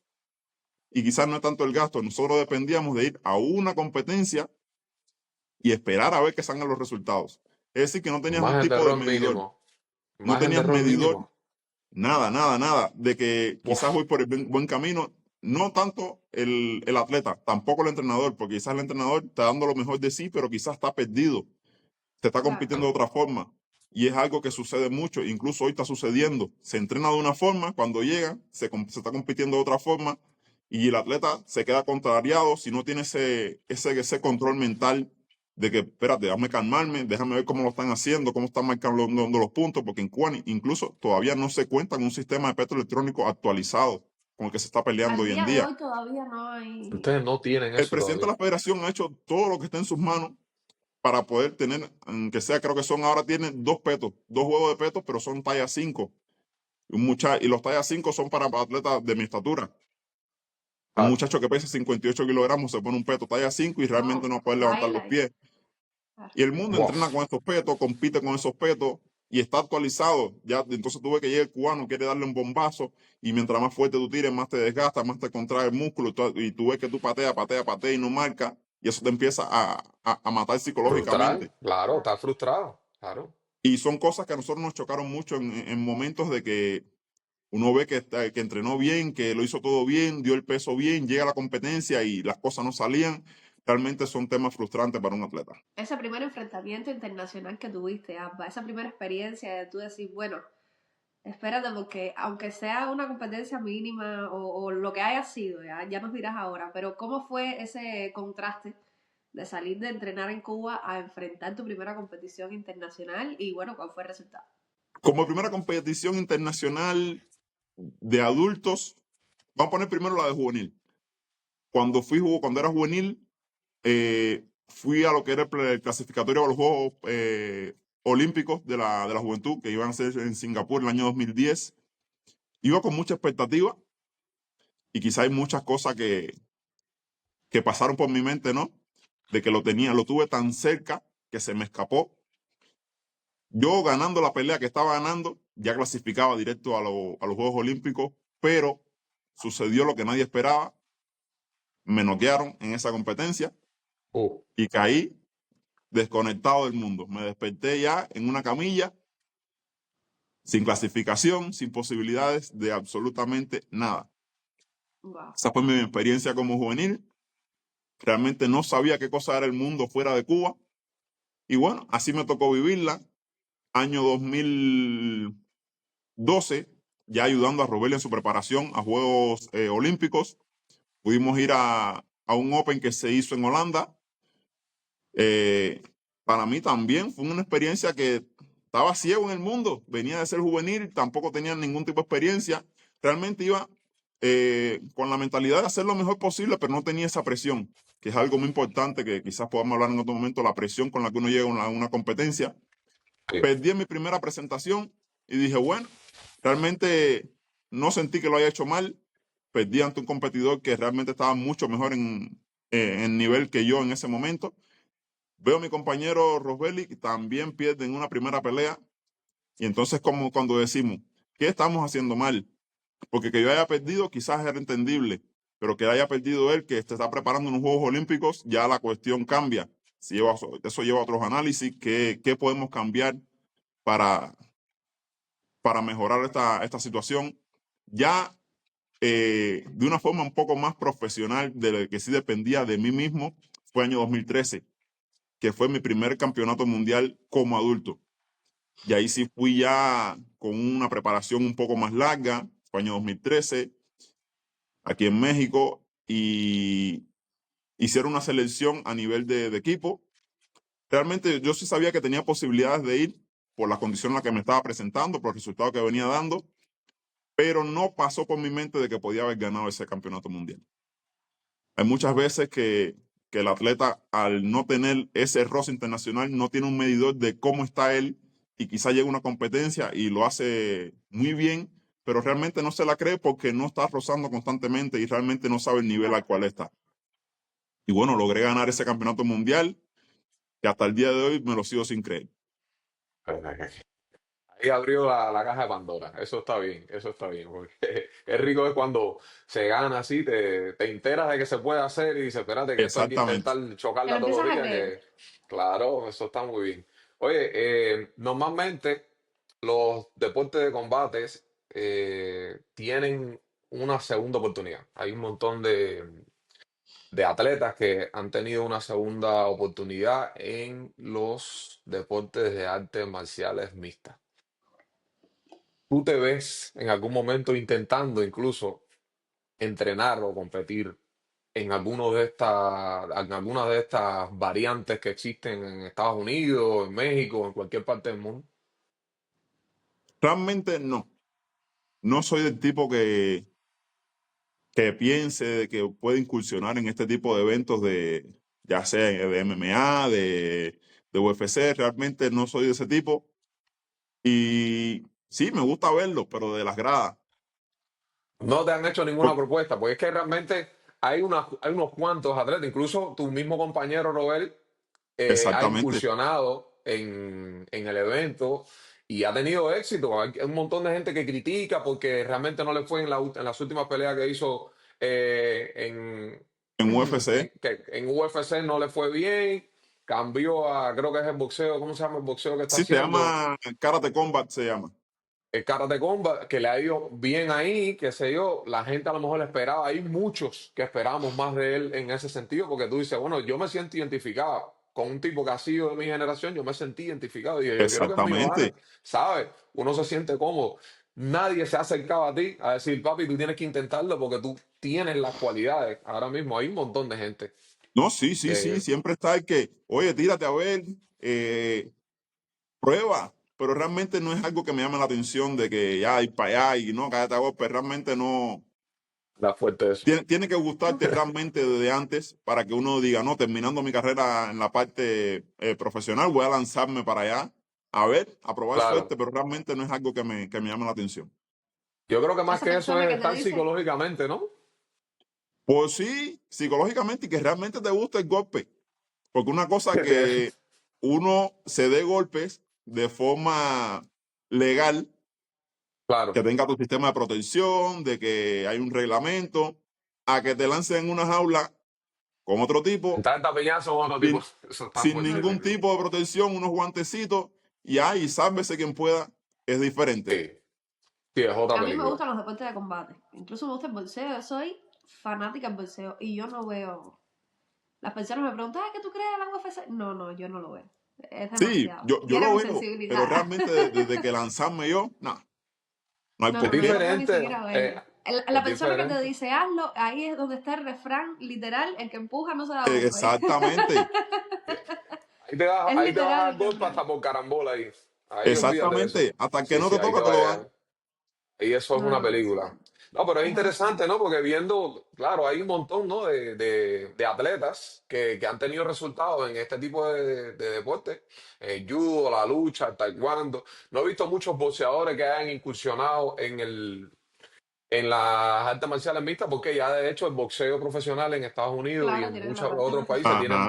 Y quizás no es tanto el gasto, nosotros dependíamos de ir a una competencia y esperar a ver que salgan los resultados. Es decir, que no tenías un margen de tipo de error medidor, mínimo. no Margen de tenías error medidor. mínimo. Nada, nada, nada. De que quizás Uf, voy por el buen camino. No tanto el atleta, tampoco el entrenador, porque quizás el entrenador está dando lo mejor de sí, pero quizás está perdido. Se está Claro. compitiendo de otra forma. Y es algo que sucede mucho, incluso hoy está sucediendo. Se entrena de una forma, cuando llega, se está compitiendo de otra forma, y el atleta se queda contrariado si no tiene ese control mental de que, espérate, déjame calmarme, déjame ver cómo lo están haciendo, cómo están marcando los puntos, porque en Cuba incluso todavía no se cuenta con un sistema de petro electrónico actualizado con el que se está peleando Al hoy en día de día. hoy todavía no hay. ustedes no tienen El eso presidente de todavía. la federación ha hecho todo lo que está en sus manos para poder tener, aunque sea, creo que son ahora tienen 2 petos, 2 huevos de petos, pero son talla 5. Y los talla 5 son para atletas de mi estatura. Un Claro. muchacho que pesa 58 kilogramos se pone un peto talla 5 y realmente Oh, no puede levantar los baila. pies. Claro. Y el mundo entrena Uf. con esos petos, compite con esos petos y está actualizado. Ya, entonces tú ves que llega el cubano, quiere darle un bombazo y mientras más fuerte tú tires, más te desgasta, más te contrae el músculo y tú ves que tú pateas y no marca y eso te empieza a matar Frustrar, psicológicamente. claro, Claro. está frustrado, claro. Y son cosas que a nosotros nos chocaron mucho en momentos de que uno ve que entrenó bien, que lo hizo todo bien, dio el peso bien, llega a la competencia y las cosas no salían. Realmente son temas frustrantes para un atleta. Ese primer enfrentamiento internacional que tuviste, Abba, esa primera experiencia de tú decir, bueno, espérate, porque aunque sea una competencia mínima o lo que haya sido, ya nos dirás ahora, pero ¿cómo fue ese contraste de salir de entrenar en Cuba a enfrentar tu primera competición internacional y bueno, cuál fue el resultado? Como primera competición internacional de adultos, vamos a poner primero la de juvenil. Cuando era juvenil, fui a lo que era el clasificatorio a los Juegos Olímpicos de la Juventud, que iban a ser en Singapur el año 2010. Iba con mucha expectativa y quizá hay muchas cosas que pasaron por mi mente, ¿no? De que lo tuve tan cerca que se me escapó. Yo ganando la pelea que estaba ganando, ya clasificaba directo a los Juegos Olímpicos, pero sucedió lo que nadie esperaba. Me noquearon en esa competencia Uh, y caí desconectado del mundo. Me desperté ya en una camilla, sin clasificación, sin posibilidades de absolutamente nada. Wow. Esa fue mi experiencia como juvenil. Realmente no sabía qué cosa era el mundo fuera de Cuba. Y bueno, así me tocó vivirla. Año 2012, ya ayudando a Robel en su preparación a Juegos Olímpicos. Pudimos ir a un Open que se hizo en Holanda. Para mí también fue una experiencia que estaba ciego en el mundo. Venía de ser juvenil, tampoco tenía ningún tipo de experiencia. Realmente iba con la mentalidad de hacer lo mejor posible, pero no tenía esa presión, que es algo muy importante que quizás podamos hablar en otro momento, la presión con la que uno llega a una competencia. sí. Perdí en mi primera presentación y dije, bueno, realmente no sentí que lo haya hecho mal. Perdí ante un competidor que realmente estaba mucho mejor en nivel que yo en ese momento. Veo a mi compañero Rosbelli que también pierde en una primera pelea. Y entonces, como cuando decimos, ¿qué estamos haciendo mal? Porque que yo haya perdido quizás era entendible, pero que haya perdido él, que se está preparando en los Juegos Olímpicos, ya la cuestión cambia. Eso lleva a otros análisis. ¿Qué podemos cambiar para, para mejorar esta situación? Ya de una forma un poco más profesional, de lo que sí dependía de mí mismo, fue año 2013, que fue mi primer campeonato mundial como adulto. Y ahí sí fui ya con una preparación un poco más larga, fue año 2013, aquí en México, y hicieron una selección a nivel de equipo. Realmente yo sí sabía que tenía posibilidades de ir por la condición en la que me estaba presentando, por el resultado que venía dando, pero no pasó por mi mente de que podía haber ganado ese campeonato mundial. Hay muchas veces que el atleta, al no tener ese roce internacional, no tiene un medidor de cómo está él y quizá llega a una competencia y lo hace muy bien, pero realmente no se la cree porque no está rozando constantemente y realmente no sabe el nivel al cual está. Y bueno, logré ganar ese campeonato mundial que hasta el día de hoy me lo sigo sin creer. Ahí abrió la caja de Pandora. Eso está bien, eso está bien. Porque es rico es cuando se gana así, te enteras de que se puede hacer y dices, espérate, que esto hay que Exactamente. intentar Que lo chocarla todos empiezas los a días, creer. que claro, eso está muy bien. Oye, normalmente los deportes de combates tienen una segunda oportunidad. Hay un montón de atletas que han tenido una segunda oportunidad en los deportes de artes marciales mixtas. ¿Tú te ves en algún momento intentando incluso entrenar o competir en alguna de estas variantes que existen en Estados Unidos, en México, en cualquier parte del mundo? Realmente no. No soy del tipo que piense de que puede incursionar en este tipo de eventos ya sea de MMA, de UFC. Realmente no soy de ese tipo. Y sí, me gusta verlo, pero de las gradas. No te han hecho ninguna Por- propuesta, porque es que realmente hay unos cuantos atletas, incluso tu mismo compañero Robert ha Exactamente. incursionado en el evento y ha tenido éxito. Hay un montón de gente que critica porque realmente no le fue en las últimas peleas que hizo en, En UFC. en UFC no le fue bien. Cambió a, creo que es el boxeo, ¿cómo se llama el boxeo que está Sí, se haciendo? llama Karate Combat, se llama. El Karate Combat, que le ha ido bien ahí, qué sé yo, la gente a lo mejor le esperaba, hay muchos que esperamos más de él en ese sentido, porque tú dices, bueno, yo me siento identificado con un tipo que ha sido de mi generación, yo me sentí identificado y dije, yo quiero que mi hijo gane, Exactamente. ¿sabes? Uno se siente cómodo. Nadie se ha acercado a ti a decir, papi, tú tienes que intentarlo porque tú tienes las cualidades. Ahora mismo hay un montón de gente No, sí, sí, sí, que, siempre está el que, oye, tírate a ver, prueba, pero realmente no es algo que me llame la atención de que ya ir para allá y no, cállate a golpe, realmente no. da fuerte eso. Tiene que gustarte realmente desde antes para que uno diga, no, terminando mi carrera en la parte profesional, voy a lanzarme para allá, a ver, a probar Claro. suerte, pero realmente no es algo que me llame la atención. Yo creo que más Esa que eso persona es que te estar dice, psicológicamente, ¿no? Pues sí, psicológicamente y que realmente te guste el golpe, porque una cosa Que te- que uno se dé golpes de forma legal, que Claro. tenga tu sistema de protección, de que hay un reglamento, a que te lancen en una jaula con otro tipo, Entrar en tapiñazo con otro tipo. sin, Eso está sin fuerte, sí, ningún sí. tipo de protección, unos guantecitos, y ahí, sálvese quien pueda, es diferente. Sí, sí, es otra a mí me película. gustan los deportes de combate. Incluso me gusta el boxeo. Yo soy fanática del boxeo y yo no veo. Las personas me preguntan, ¿qué tú crees de la UFC? No, no, yo no lo veo. Es Sí, demasiado. yo Hiere lo mi veo, pero sensibilidad. realmente desde que lanzarme yo, nada, no hay No, Es no, por no, yo qué. no puedo ni diferente, siquiera verlo. La es persona que te diferente. dice hazlo, ahí es donde está el refrán literal, el que empuja no se da golpe. Exactamente, Es Ahí te vas a literal dar el golpe refrán. hasta por carambola ahí. Ahí olvídate de eso. exactamente. Hasta que Sí, no sí, te ahí toca, te te va a lo dan. llegar. Y eso es No, una no, sí. película. No, pero es Es interesante, demasiado. ¿no? Porque viendo, claro, hay un montón, ¿no? De atletas que han tenido resultados en este tipo de deporte. El judo, la lucha, el taekwondo. No he visto muchos boxeadores que hayan incursionado en las artes marciales mixtas, porque ya de hecho el boxeo profesional en Estados Unidos y Claro, en tienen la muchos parte otros países profesional. Ajá,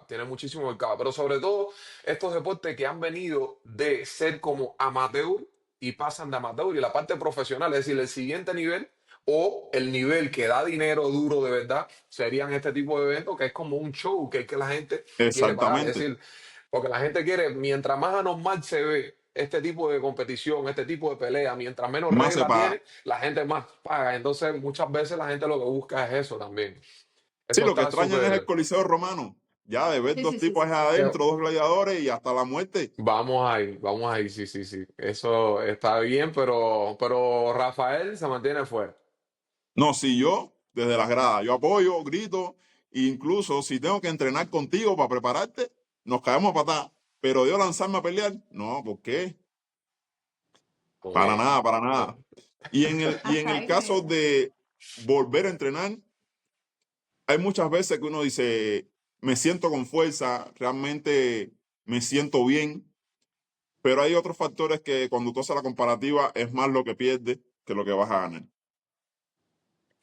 tienen muchísimo mercado, pero sobre todo estos deportes que han venido de ser como amateur y pasan de amateur y la parte profesional, es decir, el siguiente nivel o el nivel que da dinero duro de verdad, serían este tipo de eventos que es como un show que la gente quiere pagar, es exactamente. decir, porque la gente quiere, mientras más anormal se ve este tipo de competición, este tipo de pelea, mientras menos Más se regla paga. tiene, la gente más paga. Entonces, muchas veces la gente lo que busca es eso también. Sí, Eso lo que está extrañan es el súper. Coliseo Romano. Ya de ver Sí, dos sí, sí, tipos sí, ahí sí. adentro, dos gladiadores y hasta la muerte. Vamos ahí, sí, sí, sí. Eso está bien, pero Rafael se mantiene fuera. No, si yo, desde las gradas, yo apoyo, grito, e incluso si tengo que entrenar contigo para prepararte, nos caemos a patar. Pero yo lanzarme a pelear, no, ¿por qué? Muy Para bien. nada, para No, nada. Y en Hasta el ahí caso me... de volver a entrenar, hay muchas veces que uno dice, me siento con fuerza, realmente me siento bien, pero hay otros factores que cuando tú haces la comparativa es más lo que pierdes que lo que vas a ganar.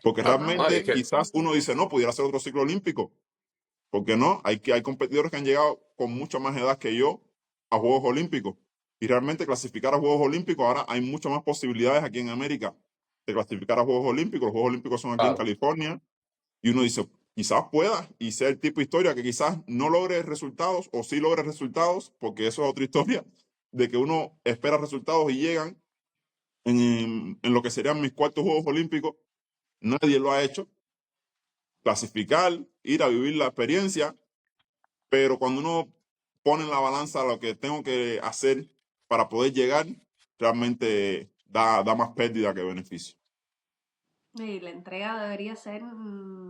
Porque claro. No, No, y es realmente que, quizás uno dice, no, pudiera ser otro ciclo olímpico. ¿Por qué no? Hay competidores que han llegado con mucha más edad que yo a Juegos Olímpicos. Y realmente clasificar a Juegos Olímpicos, ahora hay muchas más posibilidades aquí en América de clasificar a Juegos Olímpicos. Los Juegos Olímpicos son aquí en claro, California. Y uno dice, quizás pueda y sea el tipo de historia que quizás no logre resultados o sí logre resultados, porque eso es otra historia, de que uno espera resultados y llegan en lo que serían mis cuartos Juegos Olímpicos. Nadie lo ha hecho. Clasificar, ir a vivir la experiencia, pero cuando uno pone en la balanza lo que tengo que hacer para poder llegar, realmente da más pérdida que beneficio. Y la entrega debería ser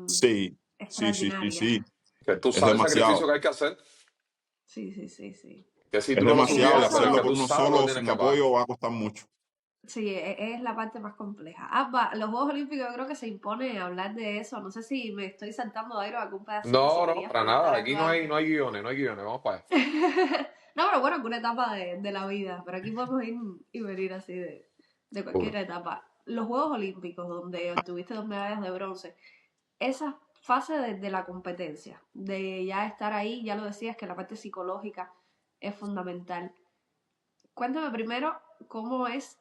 Sí, sí, sí, sí, extraordinaria. sí. que tú Es sabes el sacrificio demasiado. que hay que hacer, Sí, sí, sí, sí. que si Es tú no lo En mi demasiado y supieras, pero es hacerlo que por tú caso, uno sabes lo que solo, tienes sin que pagar. apoyo, va a costar mucho. sí, es la parte más compleja. Los Juegos Olímpicos yo creo que se impone hablar de eso. No sé si me estoy saltando de algún pedacito, si No, no, querías para comentar nada. algo Aquí antes. no hay guiones, no hay guiones. Vamos para allá. No, pero bueno, alguna etapa de la vida. Pero aquí podemos ir y venir así de cualquier Seguro. etapa. Los Juegos Olímpicos, donde obtuviste 2 medallas de bronce, esa fase de la competencia, de ya estar ahí, ya lo decías que la parte psicológica es fundamental. Cuéntame primero cómo es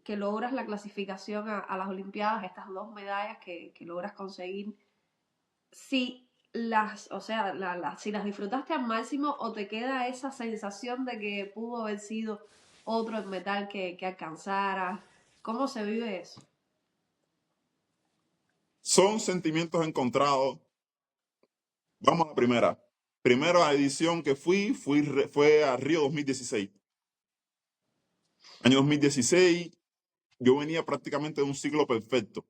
que logras la clasificación a las Olimpiadas, estas 2 medallas que logras conseguir. Si las, o sea, si las disfrutaste al máximo o te queda esa sensación de que pudo haber sido otro en metal que alcanzara. ¿Cómo se vive eso? Son sentimientos encontrados. Vamos a la primera. Primera edición que fue a Río 2016. Año 2016, yo venía prácticamente de un ciclo perfecto.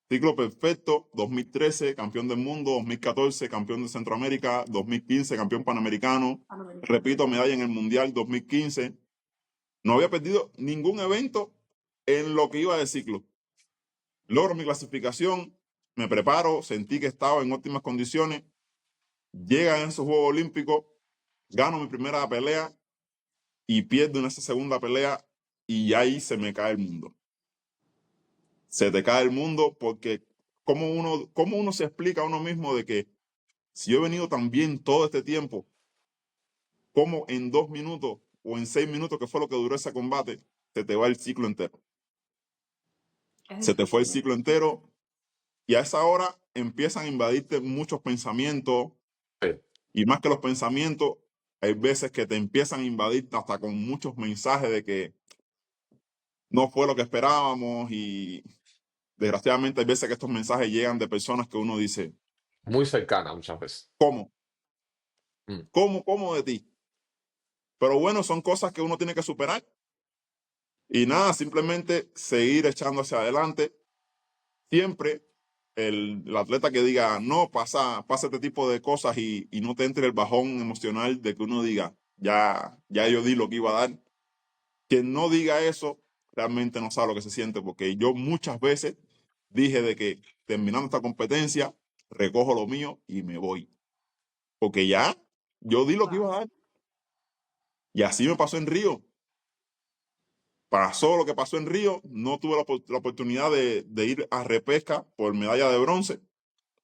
Ciclo perfecto, 2013, campeón del mundo, 2014, campeón de Centroamérica, 2015, campeón panamericano. Repito, medalla en el Mundial 2015. No había perdido ningún evento en lo que iba de ciclo. Logro mi clasificación, me preparo, sentí que estaba en óptimas condiciones. Llega en esos Juegos Olímpicos, gano mi primera pelea y pierdo en esa segunda pelea y ahí se me cae el mundo. Se te cae el mundo porque cómo uno se explica a uno mismo de que si yo he venido tan bien todo este tiempo, como en 2 minutos o en 6 minutos, que fue lo que duró ese combate, se te va el ciclo entero. Es Se te fue el difícil. ciclo entero y a esa hora empiezan a invadirte muchos pensamientos Sí. y más que los pensamientos, hay veces que te empiezan a invadir hasta con muchos mensajes de que no fue lo que esperábamos y desgraciadamente hay veces que estos mensajes llegan de personas que uno dice, Muy cercana muchas veces. ¿cómo? Mm. ¿Cómo de ti? Pero bueno, son cosas que uno tiene que superar. Y nada, simplemente seguir echando hacia adelante. Siempre el atleta que diga, no, pasa este tipo de cosas y no te entre el bajón emocional de que uno diga, ya yo di lo que iba a dar. Quien no diga eso, realmente no sabe lo que se siente, porque yo muchas veces dije de que terminando esta competencia, recojo lo mío y me voy. Porque ya yo di lo que iba Wow. a dar. Y así me pasó en Río. Pasó lo que pasó en Río, no tuve la oportunidad de ir a repesca por medalla de bronce,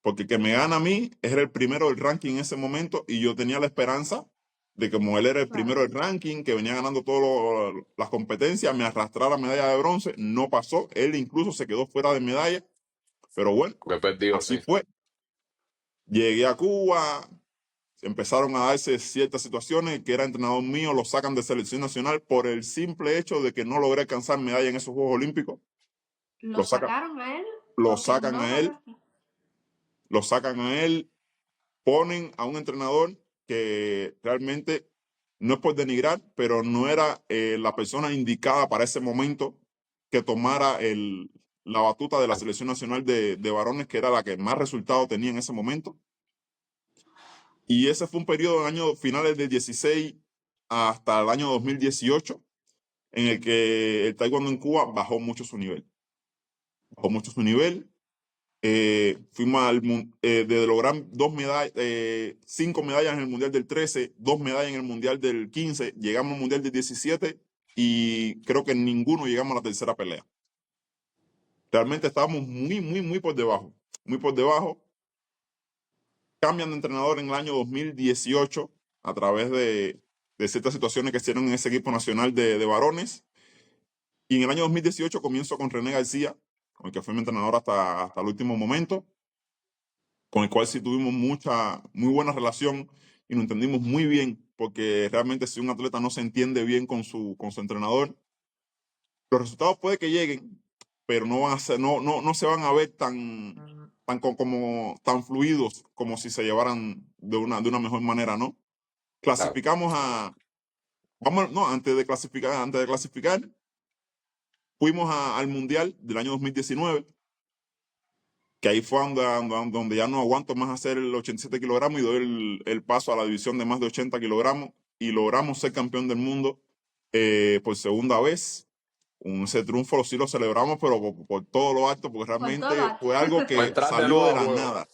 porque el que me gana a mí era el primero del ranking en ese momento y yo tenía la esperanza de que como él era el primero Claro. del ranking, que venía ganando todas las competencias, me arrastrara la medalla de bronce. No pasó, él incluso se quedó fuera de medalla, pero bueno, Lo he perdido, así sí. fue. Llegué a Cuba, empezaron a darse ciertas situaciones que era entrenador mío, lo sacan de selección nacional por el simple hecho de que no logré alcanzar medalla en esos Juegos Olímpicos. Lo Lo sacan, sacaron a él lo porque sacan no a él, lograste. lo sacan a él, ponen a un entrenador que realmente no es por denigrar, pero no era la persona indicada para ese momento que tomara la batuta de la selección nacional de varones, que era la que más resultados tenía en ese momento. Y ese fue un periodo en años finales del 16 hasta el año 2018, en el que el taekwondo en Cuba bajó mucho su nivel. Bajó mucho su nivel. Fuimos de lograr 2 medallas, 5 medallas en el Mundial del 13, 2 medallas en el Mundial del 15, llegamos al Mundial del 17 y creo que ninguno llegamos a la tercera pelea. Realmente estábamos muy por debajo, muy por debajo. Cambian de entrenador en el año 2018 a través de ciertas situaciones que se dieron en ese equipo nacional de varones. Y en el año 2018 comienzo con René García, con el que fue mi entrenador hasta el último momento, con el cual sí tuvimos muy buena relación y nos entendimos muy bien, porque realmente si un atleta no se entiende bien con su entrenador, los resultados puede que lleguen, pero no van a ser, no se van a ver tan fluidos como si se llevaran de una mejor manera, ¿no? Claro. Clasificamos no, antes de clasificar, fuimos al Mundial del año 2019, que ahí fue donde ya no aguanto más hacer el 87 kilogramos y doy el paso a la división de más de 80 kilogramos y logramos ser campeón del mundo por segunda vez. Ese triunfo sí lo celebramos, pero por todo lo alto, porque Por todo lo realmente alto. fue algo O que entrar de salió nuevo de a la juego. nada,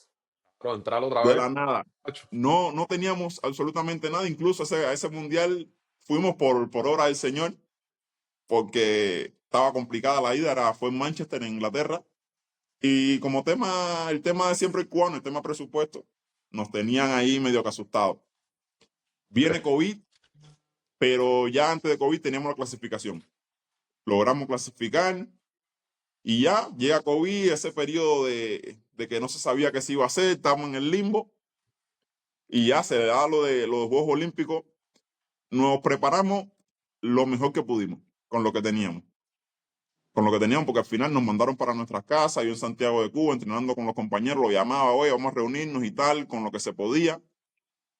Pero entrar otra de vez, la nada. macho. No teníamos absolutamente nada, incluso a ese mundial fuimos por obra del Señor, porque estaba complicada la ida, fue en Manchester, en Inglaterra. Y como el tema de siempre el cubano, el tema presupuesto, nos tenían ahí medio que asustados. Viene COVID, pero ya antes de COVID teníamos la clasificación. Logramos clasificar y ya llega COVID, ese periodo de que no se sabía qué se iba a hacer, estamos en el limbo y ya se da lo de los Juegos Olímpicos. Nos preparamos lo mejor que pudimos con lo que teníamos. Con lo que teníamos, porque al final nos mandaron para nuestras casas, yo en Santiago de Cuba, entrenando con los compañeros, lo llamaba, oye, vamos a reunirnos y tal, con lo que se podía.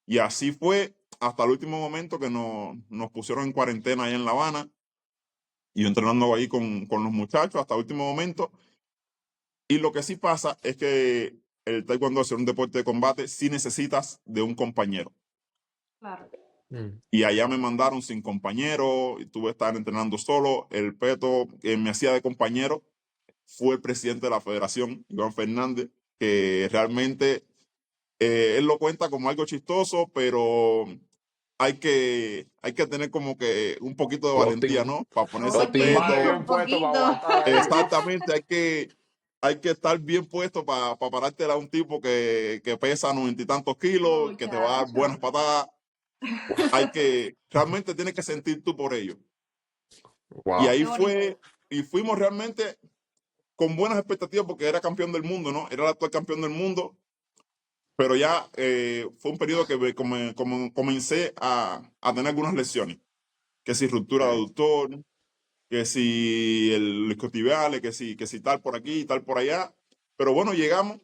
Y así fue hasta el último momento que nos pusieron en cuarentena allá en La Habana, y yo entrenando ahí con los muchachos hasta el último momento. Y lo que sí pasa es que el taekwondo, al ser un deporte de combate, sí necesitas de un compañero. Claro. Y allá me mandaron sin compañero, y tuve que estar entrenando solo. El Peto que me hacía de compañero fue el presidente de la federación, Iván Fernández, que realmente él lo cuenta como algo chistoso, pero hay que tener como que un poquito de Los valentía, tim- ¿no? Para ponerse los el timbales Oye, peto. un bien puestos para poquito. aguantar ahí. Exactamente, hay que estar bien puesto para parártela a un tipo que pesa 90 y tantos kilos, que te va a dar buenas Muchacho. patadas. Realmente tienes que sentir tú por ello. Y Wow. ahí Qué bonito. fuimos realmente con buenas expectativas porque era campeón del mundo, ¿no? Era el actual campeón del mundo, pero ya fue un periodo que comencé a tener algunas lesiones, que si ruptura de aductor, que si el isquiotibiales, que si tal por aquí, tal por allá. Pero bueno, llegamos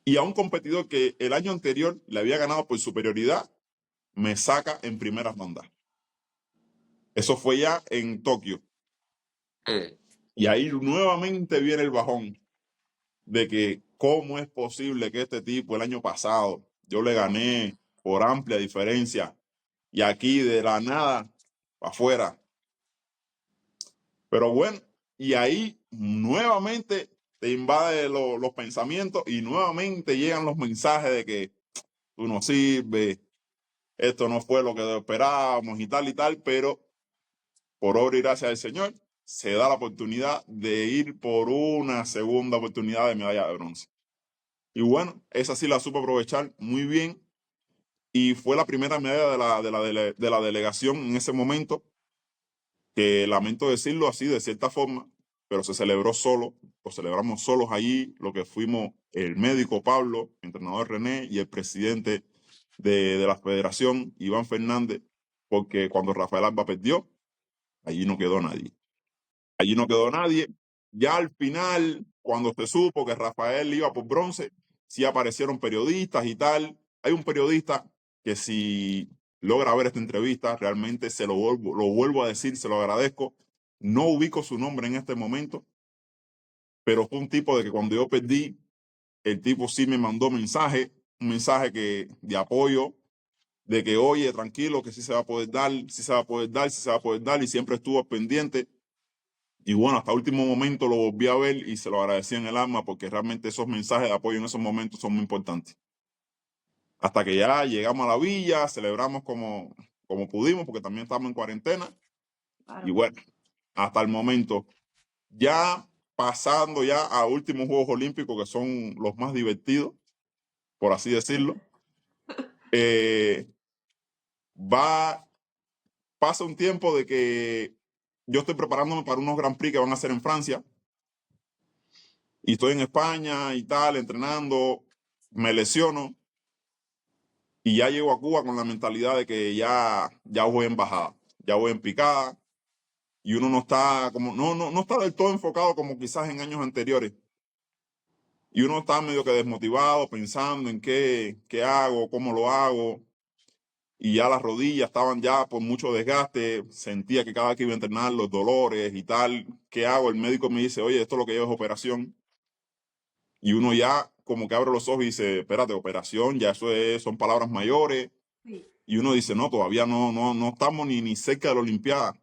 y a un competidor que el año anterior le había ganado por superioridad, me saca en primera ronda. Eso fue ya en Tokio. Y ahí nuevamente viene el bajón de que cómo es posible que este tipo el año pasado yo le gané por amplia diferencia y aquí de la nada para afuera. Pero bueno, y ahí nuevamente te invade los pensamientos y nuevamente llegan los mensajes de que tú no sirves, esto no fue lo que esperábamos y tal, pero por obra y gracia del Señor se da la oportunidad de ir por una segunda oportunidad de medalla de bronce. Y bueno, esa sí la supe aprovechar muy bien y fue la primera medalla de la delegación en ese momento, que lamento decirlo así de cierta forma, pero se celebró solo, lo celebramos solos allí, lo que fuimos el médico Pablo, el entrenador René y el presidente de la federación, Iván Fernández, porque cuando Rafael Alba perdió, allí no quedó nadie. Allí no quedó nadie. Ya al final, cuando se supo que Rafael iba por bronce, sí aparecieron periodistas y tal. Hay un periodista que si logra ver esta entrevista, realmente lo vuelvo a decir, se lo agradezco. No ubico su nombre en este momento, pero fue un tipo de que cuando yo perdí, el tipo sí me mandó mensaje, un mensaje de apoyo, de que oye, tranquilo, que sí se va a poder dar, sí se va a poder dar, sí se va a poder dar, y siempre estuvo pendiente. Y bueno, hasta último momento lo volví a ver y se lo agradecí en el alma porque realmente esos mensajes de apoyo en esos momentos son muy importantes. Hasta que ya llegamos a la villa, celebramos como pudimos porque también estábamos en cuarentena. Y Claro. bueno, hasta el momento, ya pasando ya a últimos Juegos Olímpicos que son los más divertidos, por así decirlo, eh, pasa un tiempo de que yo estoy preparándome para unos Grand Prix que van a hacer en Francia. Y estoy en España y tal, entrenando, me lesiono y ya llego a Cuba con la mentalidad de que ya voy en bajada, ya voy en picada y uno no está como, no está del todo enfocado como quizás en años anteriores. Y uno está medio que desmotivado, pensando en qué hago, cómo lo hago. Y ya las rodillas estaban ya por mucho desgaste, sentía que cada vez que iba a entrenar los dolores y tal, ¿qué hago? El médico me dice, oye, esto lo que lleva es operación. Y uno ya como que abre los ojos y dice, espérate, operación, ya son palabras mayores. Sí. Y uno dice, no, todavía no estamos ni cerca de la Olimpiada.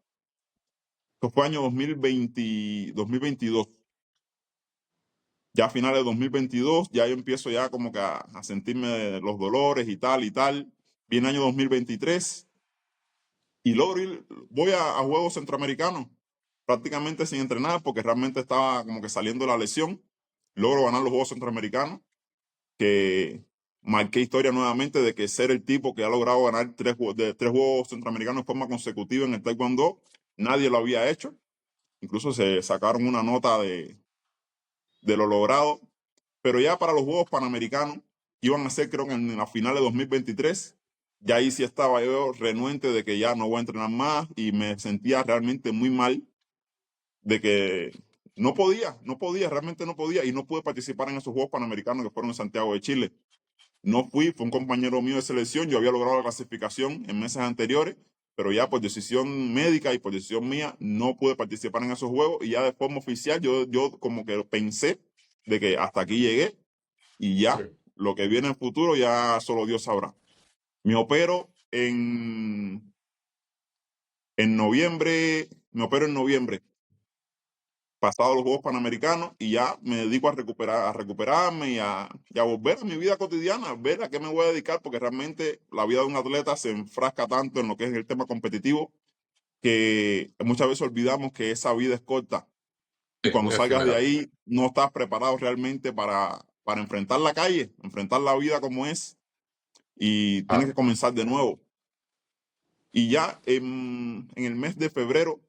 Esto fue año 2022. Ya a finales de 2022, ya yo empiezo ya como que a sentirme los dolores y tal y tal. Viene año 2023 y logro ir, voy a Juegos Centroamericanos prácticamente sin entrenar porque realmente estaba como que saliendo de la lesión. Logro ganar los Juegos Centroamericanos que marqué historia nuevamente de que ser el tipo que ha logrado ganar tres juegos centroamericanos de forma consecutiva en el Taekwondo, nadie lo había hecho. Incluso se sacaron una nota de lo logrado. Pero ya para los Juegos Panamericanos, que iban a ser creo que en la final de 2023, ya ahí sí estaba yo renuente de que ya no voy a entrenar más y me sentía realmente muy mal de que realmente no podía y no pude participar en esos Juegos Panamericanos que fueron en Santiago de Chile. No fui, fue un compañero mío de selección, yo había logrado la clasificación en meses anteriores, pero ya por decisión médica y por decisión mía no pude participar en esos Juegos y ya de forma oficial yo como que pensé de que hasta aquí llegué y ya Sí. lo que viene en el futuro ya solo Dios sabrá. Me opero en noviembre, pasado los Juegos Panamericanos, y ya me dedico a recuperarme y a volver a mi vida cotidiana, a ver a qué me voy a dedicar, porque realmente la vida de un atleta se enfrasca tanto en lo que es el tema competitivo que muchas veces olvidamos que esa vida es corta y Sí, cuando muy salgas de efímera. ahí no estás preparado realmente para enfrentar la calle, enfrentar la vida como es y tienes que Claro. comenzar de nuevo. Y ya en el mes de febrero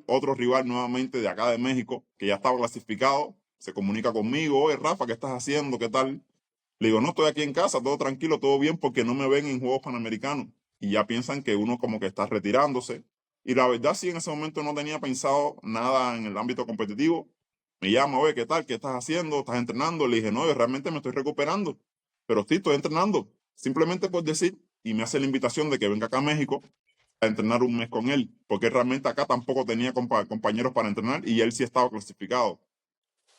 otro rival nuevamente de acá de México, que ya estaba clasificado, se comunica conmigo: oye, Rafa, ¿qué estás haciendo? ¿Qué tal? Le digo: no, estoy aquí en casa, todo tranquilo, todo bien, porque no me ven en Juegos Panamericanos. Y ya piensan que uno como que está retirándose. Y la verdad, sí, en ese momento no tenía pensado nada en el ámbito competitivo. Me llama: oye, ¿qué tal? ¿Qué estás haciendo? ¿Estás entrenando? Le dije: no, yo realmente me estoy recuperando, pero sí, estoy entrenando, simplemente por decir. Y me hace la invitación de que venga acá a México a entrenar un mes con él, porque realmente acá tampoco tenía compañeros para entrenar y él sí estaba clasificado.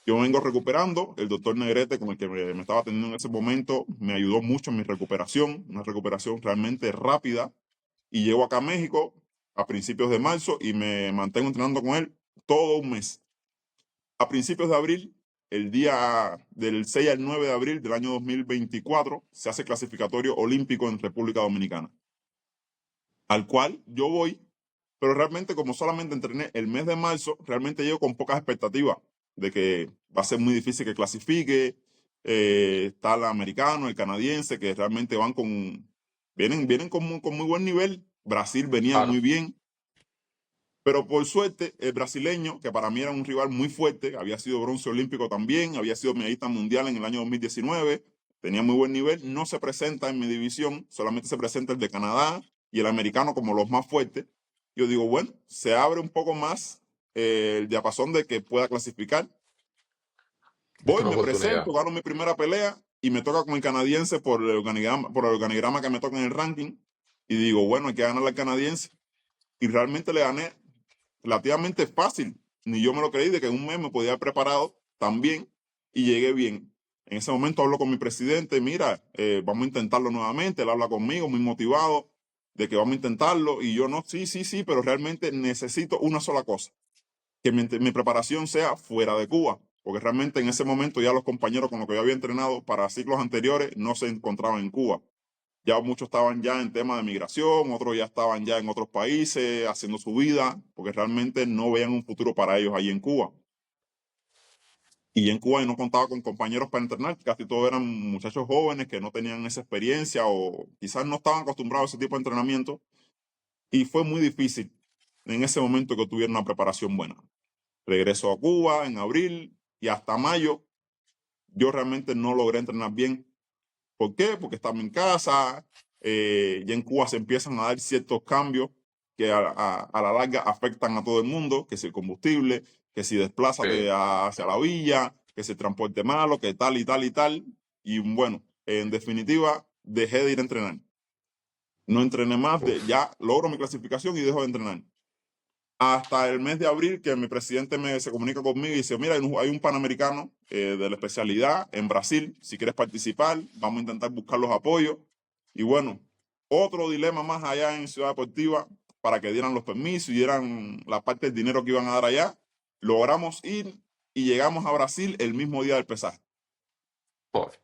Yo me vengo recuperando, el doctor Negrete, con el que me estaba atendiendo en ese momento, me ayudó mucho en mi recuperación, una recuperación realmente rápida, y llego acá a México a principios de marzo y me mantengo entrenando con él todo un mes. A principios de abril, el día del 6 al 9 de abril del año 2024, se hace clasificatorio olímpico en República Dominicana, al cual yo voy, pero realmente como solamente entrené el mes de marzo, realmente llego con pocas expectativas de que va a ser muy difícil que clasifique. Está el americano, el canadiense, que realmente vienen con muy buen nivel. Brasil venía Claro. muy bien, pero por suerte el brasileño, que para mí era un rival muy fuerte, había sido bronce olímpico también, había sido medallista mundial en el año 2019, tenía muy buen nivel, no se presenta en mi división, solamente se presenta el de Canadá y el americano como los más fuertes. Yo digo, bueno, se abre un poco más el diapasón de que pueda clasificar. Viste Voy, una me oportunidad. presento, gano mi primera pelea y me toca con el canadiense por el organigrama que me toca en el ranking. Y digo, bueno, hay que ganar al canadiense. Y realmente le gané relativamente fácil. Ni yo me lo creí de que en un mes me podía haber preparado tan bien y llegué bien. En ese momento hablo con mi presidente: mira, vamos a intentarlo nuevamente. Él habla conmigo muy motivado de que vamos a intentarlo y yo: no, sí, sí, sí, pero realmente necesito una sola cosa, que mi preparación sea fuera de Cuba, porque realmente en ese momento ya los compañeros con los que yo había entrenado para ciclos anteriores no se encontraban en Cuba. Ya muchos estaban ya en tema de migración, otros ya estaban ya en otros países haciendo su vida, porque realmente no veían un futuro para ellos ahí en Cuba. Y en Cuba yo no contaba con compañeros para entrenar, casi todos eran muchachos jóvenes que no tenían esa experiencia o quizás no estaban acostumbrados a ese tipo de entrenamiento. Y fue muy difícil en ese momento que tuviera una preparación buena. Regreso a Cuba en abril y hasta mayo yo realmente no logré entrenar bien. ¿Por qué? Porque estaba en casa, ya en Cuba se empiezan a dar ciertos cambios que a la larga afectan a todo el mundo, que si el combustible, que si Sí. desplázate hacia la villa, que si el transporte malo, que tal y tal y tal. Y bueno, en definitiva, dejé de ir a entrenar. No entrené más, Uf. ya logro mi clasificación y dejo de entrenar. Hasta el mes de abril que mi presidente se comunica conmigo y dice: mira, hay un panamericano de la especialidad en Brasil, si quieres participar, vamos a intentar buscar los apoyos. Y bueno, otro dilema más allá en Ciudad Deportiva para que dieran los permisos y dieran la parte del dinero que iban a dar allá. Logramos ir y llegamos a Brasil el mismo día del pesaje. Joder.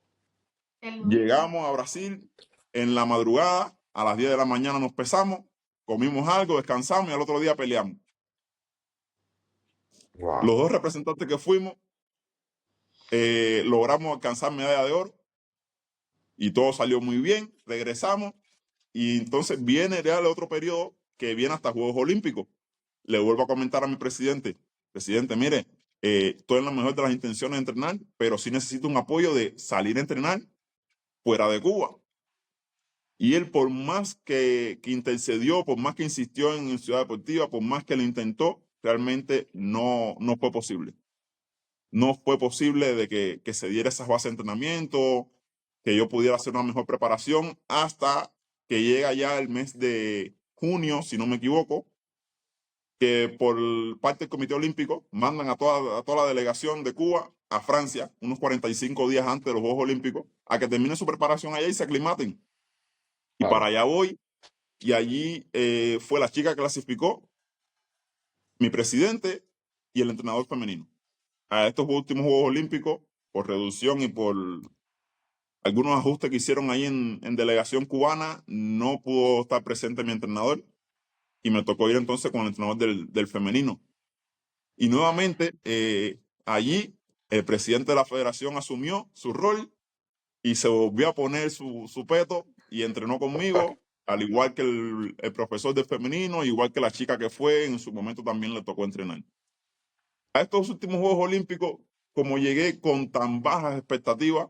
El mismo. Llegamos a Brasil en la madrugada, a las 10 de la mañana nos pesamos, comimos algo, descansamos y al otro día peleamos. Wow. Los dos representantes que fuimos logramos alcanzar medalla de oro y todo salió muy bien, regresamos y entonces viene ya el otro periodo que viene hasta Juegos Olímpicos. Le vuelvo a comentar a mi presidente, mire, estoy en la mejor de las intenciones de entrenar, pero sí necesito un apoyo de salir a entrenar fuera de Cuba. Y él, por más que intercedió, por más que insistió en Ciudad Deportiva, por más que lo intentó, realmente no fue posible. No fue posible de que se diera esas bases de entrenamiento, que yo pudiera hacer una mejor preparación, hasta que llega ya el mes de junio, si no me equivoco, que por parte del Comité Olímpico mandan a toda la delegación de Cuba a Francia, unos 45 días antes de los Juegos Olímpicos, a que termine su preparación allá y se aclimaten. Y para Claro, allá voy, y allí fue la chica que clasificó, mi presidente y el entrenador femenino. A estos últimos Juegos Olímpicos, por reducción y por algunos ajustes que hicieron ahí en delegación cubana, no pudo estar presente mi entrenador y me tocó ir entonces con el entrenador del femenino. Y nuevamente allí el presidente de la federación asumió su rol y se volvió a poner su peto y entrenó conmigo, al igual que el profesor del femenino, igual que la chica que fue, en su momento también le tocó entrenar. A estos últimos Juegos Olímpicos, como llegué con tan bajas expectativas,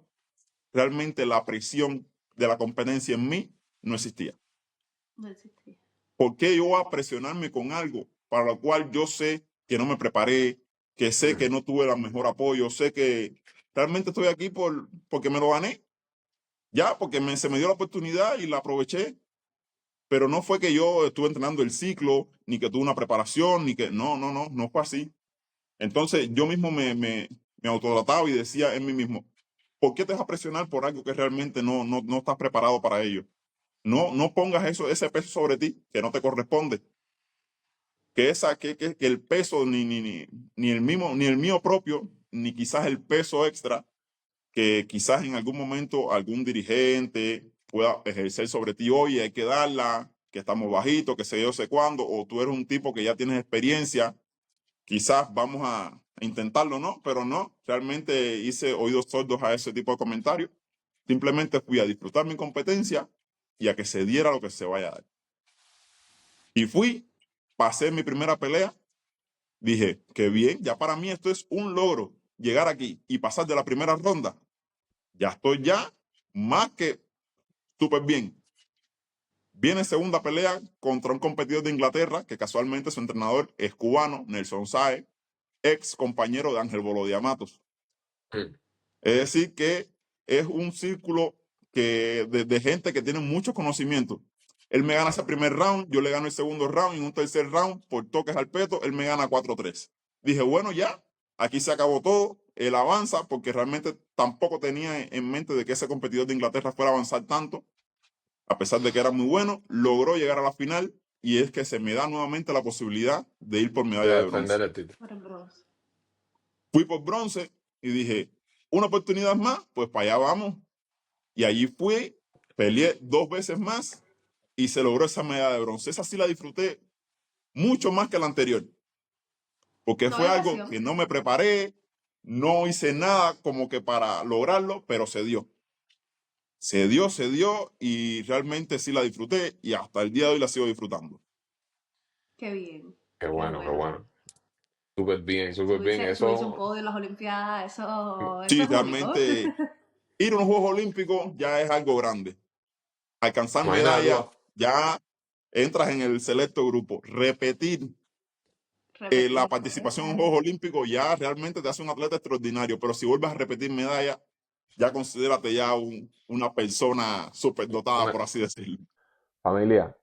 realmente la presión de la competencia en mí no existía. No existía. ¿Por qué yo voy a presionarme con algo para lo cual yo sé que no me preparé, que sé que no tuve el mejor apoyo, sé que realmente estoy aquí porque me lo gané? Ya, porque se me dio la oportunidad y la aproveché, pero no fue que yo estuve entrenando el ciclo, ni que tuve una preparación, ni que no fue así. Entonces yo mismo me autotrataba y decía en mí mismo, ¿por qué te vas a presionar por algo que realmente no estás preparado para ello? No pongas ese peso sobre ti que no te corresponde. Que el peso ni el mío propio, ni quizás el peso extra que quizás en algún momento algún dirigente pueda ejercer sobre ti. Oye, hay que darla, que estamos bajitos, que sé yo sé cuándo, o tú eres un tipo que ya tienes experiencia, quizás vamos a intentarlo, ¿no? Pero no, realmente hice oídos sordos a ese tipo de comentarios. Simplemente fui a disfrutar mi competencia y a que se diera lo que se vaya a dar. Y fui, pasé mi primera pelea, dije, qué bien, ya para mí esto es un logro, llegar aquí y pasar de la primera ronda. Ya estoy ya más que súper bien. Viene segunda pelea contra un competidor de Inglaterra, que casualmente su entrenador es cubano, Nelson Sáez, ex compañero de Ángel Volodiamatos. mm, Es decir, que es un círculo de gente que tiene mucho conocimiento. Él me gana ese primer round, yo le gano el segundo round, y en un tercer round, por toques al peto, él me gana 4-3. Dije, bueno, ya, aquí se acabó todo, él avanza, porque realmente tampoco tenía en mente de que ese competidor de Inglaterra fuera a avanzar tanto, a pesar de que era muy bueno, logró llegar a la final, y es que se me da nuevamente la posibilidad de ir por de medalla de bronce. defender el título. Por el bronce. Fui por bronce y dije, una oportunidad más, pues para allá vamos. Y allí fui, peleé 2 veces más y se logró esa medalla de bronce. Esa sí la disfruté mucho más que la anterior, porque No fue había algo presión. que no me preparé, no hice nada como que para lograrlo, pero se dio. Se dio y realmente sí la disfruté y hasta el día de hoy la sigo disfrutando. Qué bien. Qué Qué bueno, qué bueno. bueno. Súper bien, súper bien. Subirse un Eso, podio en las Olimpiadas, eso Sí, es único. realmente ir a unos Juegos Olímpicos ya es algo grande. Alcanzar imagínate tú, medalla, ya entras en el selecto grupo. Repetir la Repetir, participación en pues. Juegos Olímpicos ya realmente te hace un atleta extraordinario, pero si vuelves a repetir medalla, ya considérate ya una persona superdotada, una por así decirlo. familia,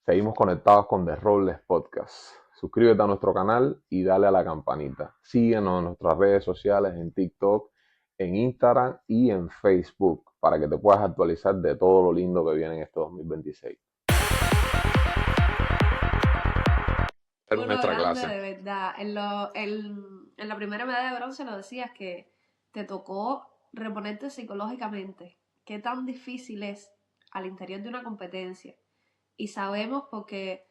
seguimos conectados con The Robles Podcast. Suscríbete a nuestro canal y dale a la campanita. Síguenos en nuestras redes sociales, en TikTok, en Instagram y en Facebook, para que te puedas actualizar de todo lo lindo que viene en este 2026. Era una Uno extra grande, clase. de verdad. En la primera medalla de bronce lo decías que te tocó reponerte psicológicamente. Qué tan difícil es al interior de una competencia. Y sabemos porque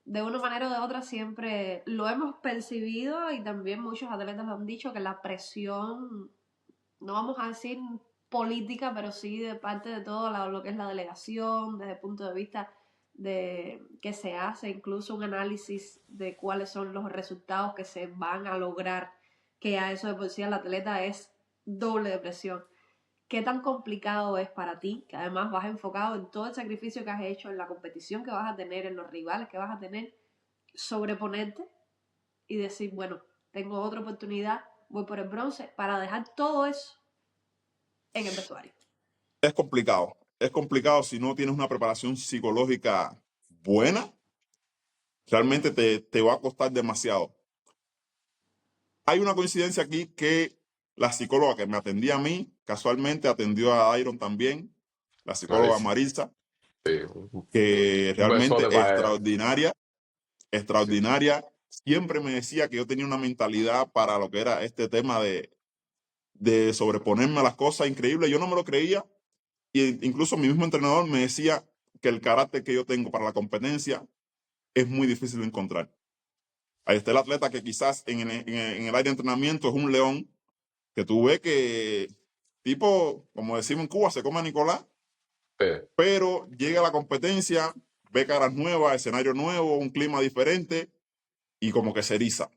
de una manera o de otra siempre lo hemos percibido y también muchos atletas lo han dicho que la presión, no vamos a decir política, pero sí de parte de todo lo que es la delegación, desde el punto de vista de que se hace incluso un análisis de cuáles son los resultados que se van a lograr, que a eso de por sí el atleta es doble de presión. ¿Qué tan complicado es para ti, que además vas enfocado en todo el sacrificio que has hecho, en la competición que vas a tener, en los rivales que vas a tener, sobreponerte y decir, bueno, tengo otra oportunidad, voy por el bronce, para dejar todo eso en el vestuario? Es complicado. Es complicado si no tienes una preparación psicológica buena, realmente te va a costar demasiado. Hay una coincidencia aquí que la psicóloga que me atendía a mí, casualmente atendió a Iron también, la psicóloga Marisa, Marisa, sí, que un realmente besote para ella. extraordinaria, Sí, extraordinaria. Siempre me decía que yo tenía una mentalidad para lo que era este tema de sobreponerme a las cosas increíbles. Yo no me lo creía. Y incluso mi mismo entrenador me decía que el carácter que yo tengo para la competencia es muy difícil de encontrar. Ahí está el atleta que quizás en el área de entrenamiento es un león, que tú ves que, tipo, como decimos en Cuba, se come a Nicolás, sí, pero llega a la competencia, ve caras nuevas, escenario nuevo, un clima diferente y como que se eriza.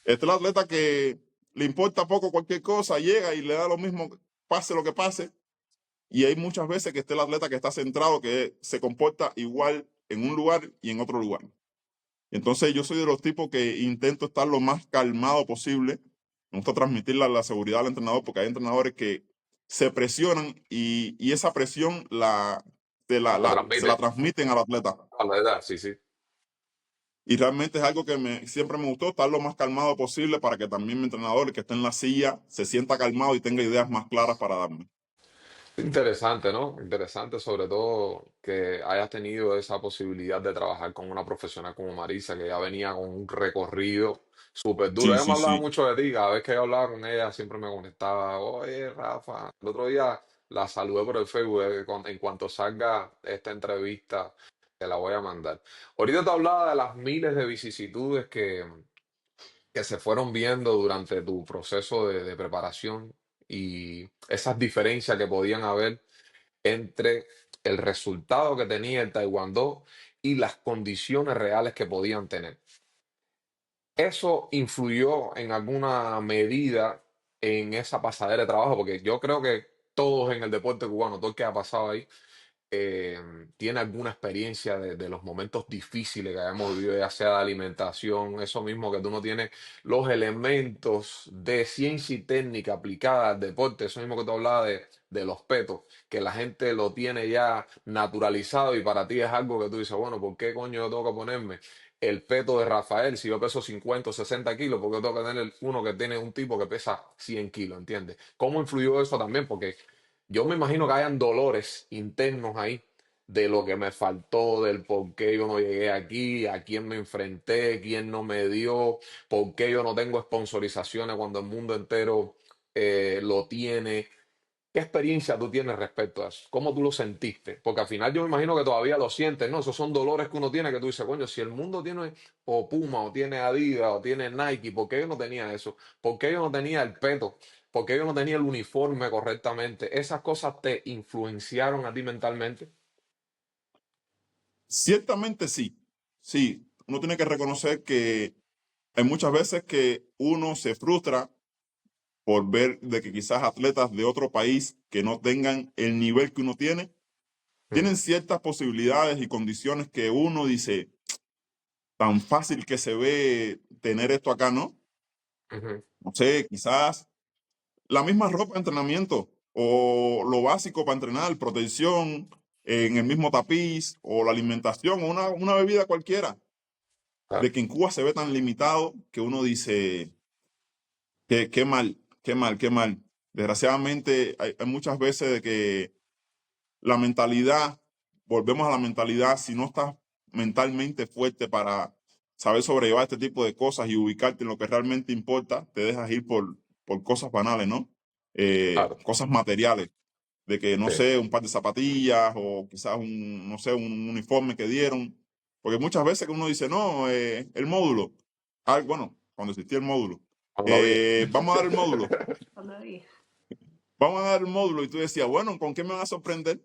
Este es el atleta que le importa poco cualquier cosa, llega y le da lo mismo, pase lo que pase. Y hay muchas veces que está el atleta que está centrado, que se comporta igual en un lugar y en otro lugar. Entonces yo soy de los tipos que intento estar lo más calmado posible. Me gusta transmitir la seguridad al entrenador porque hay entrenadores que se presionan y esa presión la se la transmite transmiten al atleta. a la edad, sí, sí. Y realmente es algo que siempre me gustó, estar lo más calmado posible para que también mi entrenador, el que esté en la silla, se sienta calmado y tenga ideas más claras para darme. Interesante, ¿no? Interesante sobre todo que hayas tenido esa posibilidad de trabajar con una profesional como Marisa, que ya venía con un recorrido súper duro. Sí, Ella me sí, hablaba sí. mucho de ti, cada vez que yo hablaba con ella siempre me conectaba, oye, Rafa, el otro día la saludé por el Facebook, en cuanto salga esta entrevista, te la voy a mandar. Ahorita te hablaba de las miles de vicisitudes que se fueron viendo durante tu proceso de preparación y esas diferencias que podían haber entre el resultado que tenía el Taekwondo y las condiciones reales que podían tener. ¿Eso influyó en alguna medida en esa pasadera de trabajo? Porque yo creo que todos en el deporte cubano, todo el que ha pasado ahí, eh, tiene alguna experiencia de los momentos difíciles que hayamos vivido, ya sea de alimentación, eso mismo que tú no tienes los elementos de ciencia y técnica aplicada al deporte, eso mismo que tú hablabas de los petos, que la gente lo tiene ya naturalizado y para ti es algo que tú dices, bueno, ¿por qué coño yo tengo que ponerme el peto de Rafael si yo peso 50 o 60 kilos? Porque yo tengo que tener uno que tiene un tipo que pesa 100 kilos, ¿entiendes? ¿Cómo influyó eso también? Porque yo me imagino que hayan dolores internos ahí de lo que me faltó, del por qué yo no llegué aquí, a quién me enfrenté, quién no me dio, por qué yo no tengo sponsorizaciones cuando el mundo entero lo tiene. ¿Qué experiencia tú tienes respecto a eso? ¿Cómo tú lo sentiste? Porque al final yo me imagino que todavía lo sientes, ¿no? Esos son dolores que uno tiene que tú dices, coño, si el mundo tiene o Puma o tiene Adidas o tiene Nike, ¿por qué yo no tenía eso? ¿Por qué yo no tenía el peto? ¿Por qué yo no tenía el uniforme correctamente? ¿Esas cosas te influenciaron a ti mentalmente? Ciertamente sí. Sí, uno tiene que reconocer que hay muchas veces que uno se frustra por ver de que quizás atletas de otro país que no tengan el nivel que uno tiene, Mm, tienen ciertas posibilidades y condiciones que uno dice, tan fácil que se ve tener esto acá, ¿no? ujú, No sé, quizás la misma ropa de entrenamiento o lo básico para entrenar, protección en el mismo tapiz o la alimentación o una bebida cualquiera. De claro, que en Cuba se ve tan limitado que uno dice, qué mal, qué mal, qué mal. Desgraciadamente hay muchas veces de que la mentalidad, volvemos a la mentalidad, si no estás mentalmente fuerte para saber sobrellevar este tipo de cosas y ubicarte en lo que realmente importa, te dejas ir por cosas banales, ¿no? claro, Cosas materiales, de que, no sí. sé, un par de zapatillas o quizás no sé, un uniforme que dieron. Porque muchas veces que uno dice, no, el módulo. Bueno, cuando existía el módulo. Cuando había. Vamos a dar el módulo. Cuando vi. vamos a dar el módulo, y tú decías, bueno, ¿con qué me van a sorprender?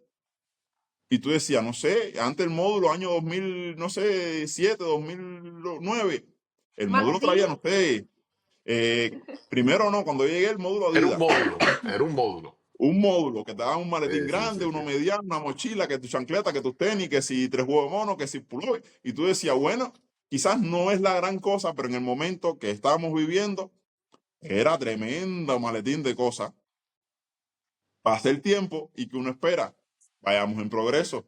Y tú decías, no sé, antes el módulo, año 2000, no sé, 7, 2009, el módulo traía, no Maletines. sé, primero no, cuando llegué el módulo Era un Adidas, módulo, era un módulo. un módulo que te daba un maletín Sí, sí, grande, sí, uno sí. mediano, una mochila, que tu chancleta, que tus tenis, que si 3 huevos de mono, que si pullover. Y tú decías, bueno, quizás no es la gran cosa, pero en el momento que estábamos viviendo, era tremenda maletín de cosas. Pasa el tiempo y que uno espera, vayamos en progreso.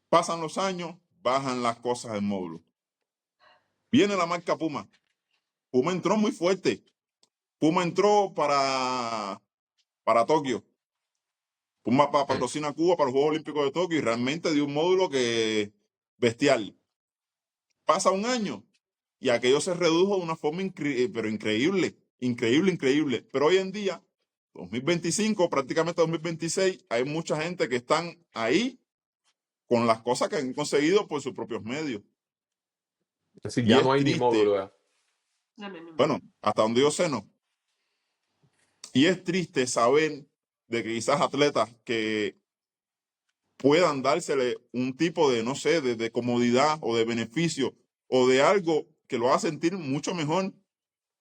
Pasan los años, bajan las cosas del módulo. Viene la marca Puma. Puma entró muy fuerte. Puma entró para Tokio. Puma Mm. patrocina a Cuba para los Juegos Olímpicos de Tokio y realmente dio un módulo que bestial. Pasa un año y aquello se redujo de una forma pero increíble, increíble, increíble. Pero hoy en día, 2025, prácticamente 2026, hay mucha gente que están ahí con las cosas que han conseguido por sus propios medios. Es decir, Y ya no es hay ni triste, módulo ya. No, no, no, bueno, no. hasta donde yo sé, no. Y es triste saber de que quizás atletas que puedan dársele un tipo de, no sé, de comodidad o de beneficio o de algo que lo haga sentir mucho mejor,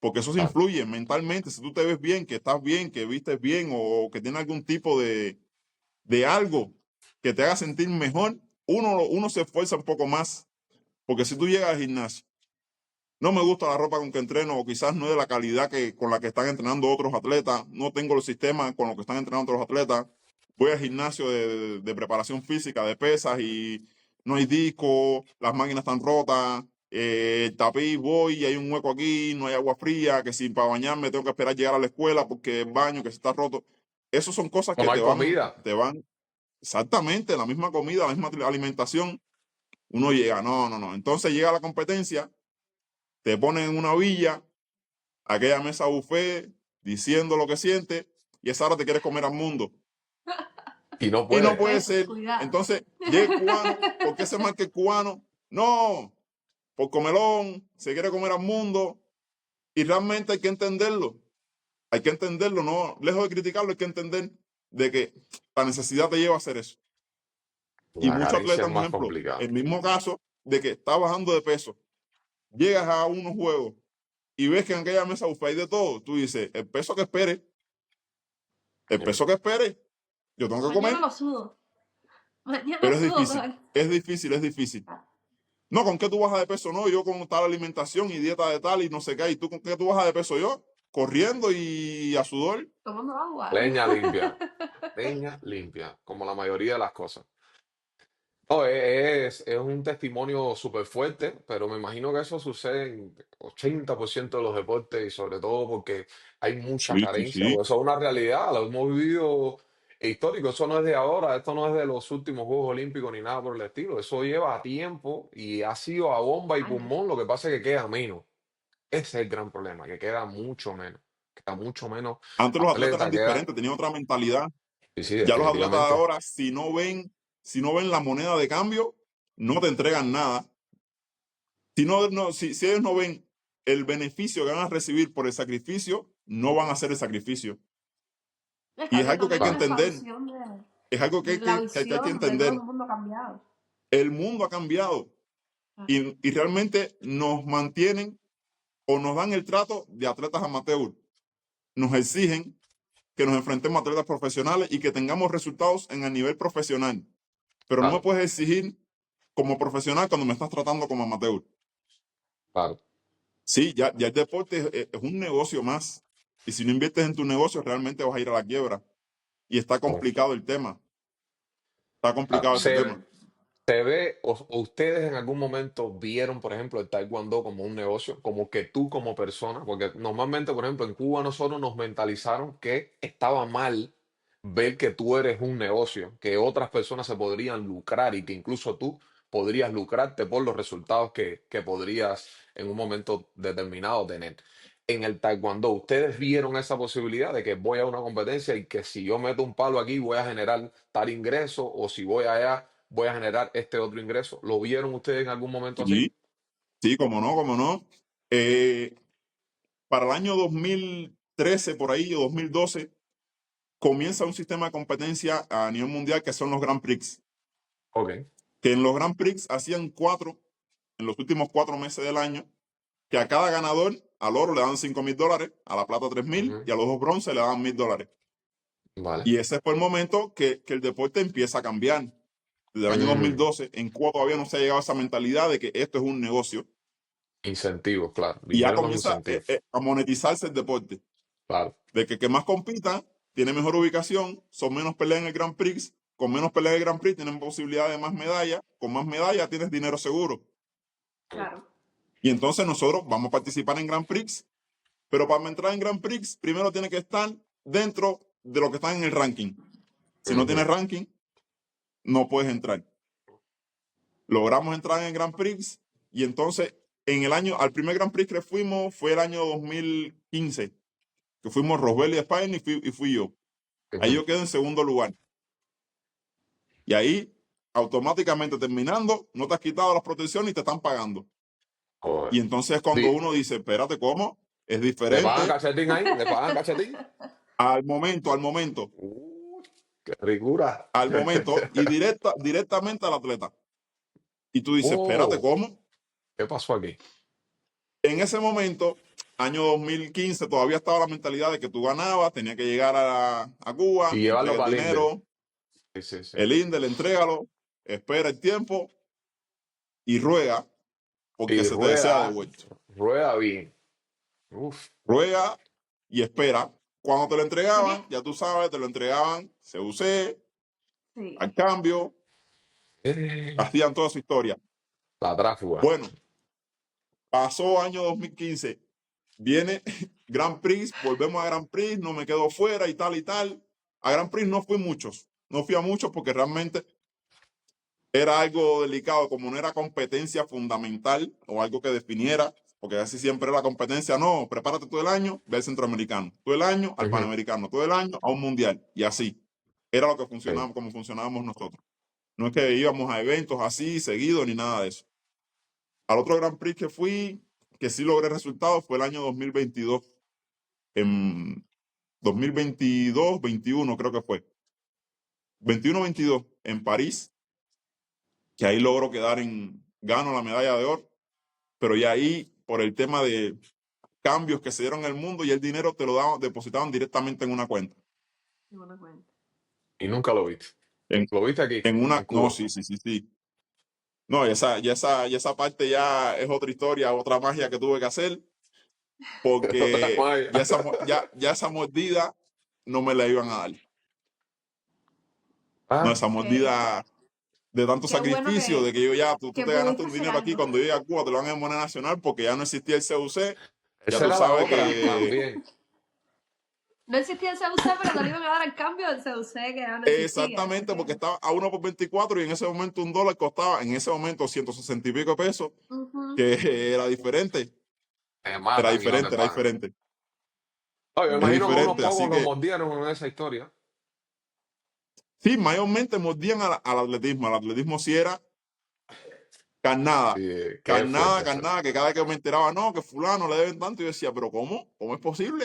porque eso se Claro. influye mentalmente. Si tú te ves bien, que estás bien, que vistes bien o que tienes algún tipo de algo que te haga sentir mejor, uno se esfuerza un poco más. Porque si tú llegas al gimnasio, no me gusta la ropa con que entreno o quizás no es de la calidad con la que están entrenando otros atletas, no tengo los sistemas con los que están entrenando otros atletas, voy al gimnasio de preparación física, de pesas y no hay disco, las máquinas están rotas, el tapiz voy y hay un hueco aquí, no hay agua fría, que si para bañarme tengo que esperar llegar a la escuela porque el baño que se está roto. Esas son cosas O que no hay comida. te van exactamente, la misma comida, la misma alimentación, uno llega, no, no, no. Entonces llega la competencia, te ponen en una villa, aquella mesa buffet, diciendo lo que siente, y esa hora te quieres comer al mundo. Y no Y no puede. puede Pesos, ser. cuidado. Entonces, llega el cubano, ¿por qué se marca el cubano? No, por comelón, se quiere comer al mundo, y realmente hay que entenderlo. Hay que entenderlo, no, lejos de criticarlo, hay que entender de que la necesidad te lleva a hacer eso. Y La muchos carencia es atletas, un más ejemplo, complicada. el mismo caso de que está bajando de peso, llegas a unos juegos y ves que en aquella mesa buffet hay de todo, tú dices, el Yeah. peso que espere, yo tengo que Mañana comer, lo sudo. Mañana pero es sudo difícil, todo. es difícil, es difícil. No, ¿con qué tú bajas de peso? No, yo con tal alimentación y dieta de tal y no sé qué. ¿Y tú con qué tú bajas de peso? Yo, corriendo y a sudor. Tomando agua. Leña limpia, como la mayoría de las cosas. No, es un testimonio súper fuerte, pero me imagino que eso sucede en 80% de los deportes y sobre todo porque hay mucha Sí, sí, carencia, sí. o eso es una realidad, lo hemos vivido histórico, eso no es de ahora, esto no es de los últimos Juegos Olímpicos ni nada por el estilo, eso lleva tiempo y ha sido a bomba y Años. pulmón, lo que pasa es que queda menos, ese es el gran problema, que queda mucho menos Antes los atletas eran atleta, queda, diferentes, tenían otra mentalidad. sí, sí, Ya los atletas de definitivamente, ahora, si no ven la moneda de cambio, no te entregan nada. Si ellos no ven el beneficio que van a recibir por el sacrificio, no van a hacer el sacrificio. Es que Y es ahora algo que hay también que tienes la entender. visión Es algo que hay la que visión de todo el entender. mundo ha cambiado. El mundo ha cambiado Ah, y realmente nos mantienen o nos dan el trato de atletas amateur. Nos exigen que nos enfrentemos a atletas profesionales y que tengamos resultados en el nivel profesional. Pero no me claro, puedes exigir como profesional cuando me estás tratando como amateur. claro. Sí, ya el deporte es un negocio más. Y si no inviertes en tu negocio, realmente vas a ir a la quiebra. Y está complicado el tema. Está Claro. complicado ese tema. Se ve, o ustedes en algún momento vieron, por ejemplo, el taekwondo como un negocio, como que tú como persona, porque normalmente, por ejemplo, en Cuba nosotros nos mentalizaron que estaba mal ver que tú eres un negocio, que otras personas se podrían lucrar y que incluso tú podrías lucrarte por los resultados que podrías en un momento determinado tener. En el taekwondo, ¿ustedes vieron esa posibilidad de que voy a una competencia y que si yo meto un palo aquí voy a generar tal ingreso o si voy allá voy a generar este otro ingreso? ¿Lo vieron ustedes en algún momento así? Sí, sí, como no, como no. Eh, para el año 2013, por ahí, o 2012, comienza un sistema de competencia a nivel mundial que son los Grand Prix. Ok. Que en los Grand Prix hacían 4 en los últimos 4 meses del año, que a cada ganador, al oro le dan $5,000, a la plata 3,000 Ujú. y a los dos bronce le dan $1,000. Vale. Y ese fue el momento que el deporte empieza a cambiar. Desde el año 2012, en Cuba todavía no se ha llegado a esa mentalidad de que esto es un negocio. Incentivos, claro. Y ya Dinero más comienza incentivos. a monetizarse el deporte. Claro. De que más compita, tiene mejor ubicación, son menos peleas en el Grand Prix, con menos peleas en el Grand Prix tienen posibilidad de más medallas, con más medallas tienes dinero seguro. Claro. Y entonces nosotros vamos a participar en Grand Prix, pero para entrar en Grand Prix, primero tiene que estar dentro de lo que está en el ranking. Si no tienes ranking, no puedes entrar. Logramos entrar en el Grand Prix y entonces al primer Grand Prix que fuimos fue el año 2015, que fuimos Rosbel y España y fui yo. Ahí yo quedé en segundo lugar. Y ahí, automáticamente terminando, no te has quitado las protecciones y te están pagando. Joder. Y entonces cuando uno dice, espérate, ¿cómo? Es ¿Le pagan diferente. cachetín ahí? ¿Le pagan cachetín? Al momento, ¡Qué ricura! y directamente al atleta. Y tú dices, espérate, Oh, ¿cómo? ¿qué pasó aquí? En ese momento, año 2015, todavía estaba la mentalidad de que tú ganabas, tenías que llegar a Cuba, Y llevarlo entrega el para el Inder. dinero, Sí, sí, sí. el INDEL, entrégalo, espera el tiempo y ruega porque Y se te desea devuelto. rueda bien. Uf. Ruega y espera. Cuando te lo entregaban, Sería- ya tú sabes, te lo entregaban CUC, Sí. al cambio, hacían toda su historia. La tráfuga. Bueno, pasó año 2015, viene Grand Prix, volvemos a Grand Prix, no me quedo fuera y tal y tal. A Grand Prix no fui a muchos porque realmente era algo delicado, como no era competencia fundamental o algo que definiera, porque así siempre era la competencia, no, prepárate todo el año, ve al centroamericano, todo el año al panamericano, todo el año a un mundial, y así. Era lo que funcionaba, como funcionábamos nosotros. No es que íbamos a eventos así, seguidos, ni nada de eso. Al otro Grand Prix que fui, que sí logré resultados, fue el año 2022. En 2022-21 creo que fue. 21-22 en París, que ahí logro gano la medalla de oro, pero ya ahí, por el tema de cambios que se dieron en el mundo y el dinero te lo depositaban directamente en una cuenta. Qué buena cuenta. Y nunca lo viste. En, Lo viste aquí, en no, Cuba. sí. No, esa parte ya es otra historia, otra magia que tuve que hacer, Otra porque malla. ya esa mordida no me la iban a dar. No, Ah, esa Qué, mordida de tanto qué bueno sacrificio, de que yo tú que te ganaste pudiste un hacer dinero aquí, algo. cuando llegué a Cuba te lo dan en moneda nacional porque ya no existía el CUC, ya esa tú era la sabes otra que también. No existía el CUC, pero te lo iban a dar al cambio del CUC, que ya no existía. exactamente, porque estaba a 1 por 24 y en ese momento un dólar costaba, en ese momento 160 y pico pesos, que era diferente, Te era matan y no te diferente, era pagan. diferente, No, yo es imagino que unos diferente, pocos así lo que mordieron en esa historia. sí, mayormente mordían al atletismo sí era carnada, Sí, qué fuerte eso. que cada vez que me enteraba, no, que fulano le deben tanto, yo decía, pero ¿cómo? ¿Cómo es posible?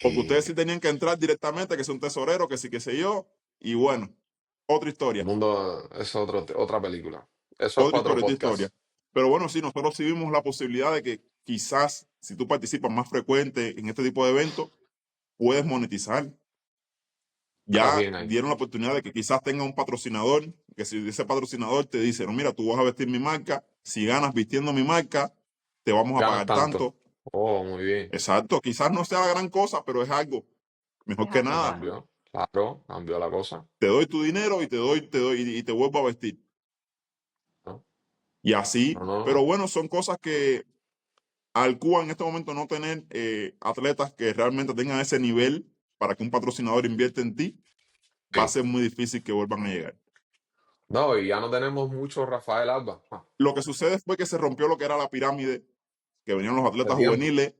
Porque ustedes sí Y tenían que entrar directamente, que es un tesorero, que sí, que sé yo, y bueno, otra el historia, mundo es otra película. Eso es para otro otra historia. podcast. Pero bueno, sí, nosotros sí vimos la posibilidad de que quizás si tú participas más frecuente en este tipo de eventos, puedes monetizar. Ganas Ya bien ahí. dieron la oportunidad de que quizás tenga un patrocinador, que si ese patrocinador te dice, no, mira, tú vas a vestir mi marca, si ganas vistiendo mi marca, te vamos a Ganas pagar tanto. tanto. Oh, muy bien. Exacto, quizás no sea la gran cosa, pero es algo mejor Es que algo, nada. claro. Cambió. Claro, cambió la cosa. Te doy tu dinero y te vuelvo a vestir. ¿No? Y No, así, no, pero no. bueno, son cosas que al Cuba en este momento no tener atletas que realmente tengan ese nivel para que un patrocinador invierta en ti, va a Sí. ser muy difícil que vuelvan a llegar. No, y ya no tenemos mucho Rafael Alba. Lo que sucede fue que se rompió lo que era la pirámide, que venían los De atletas tiempo. juveniles,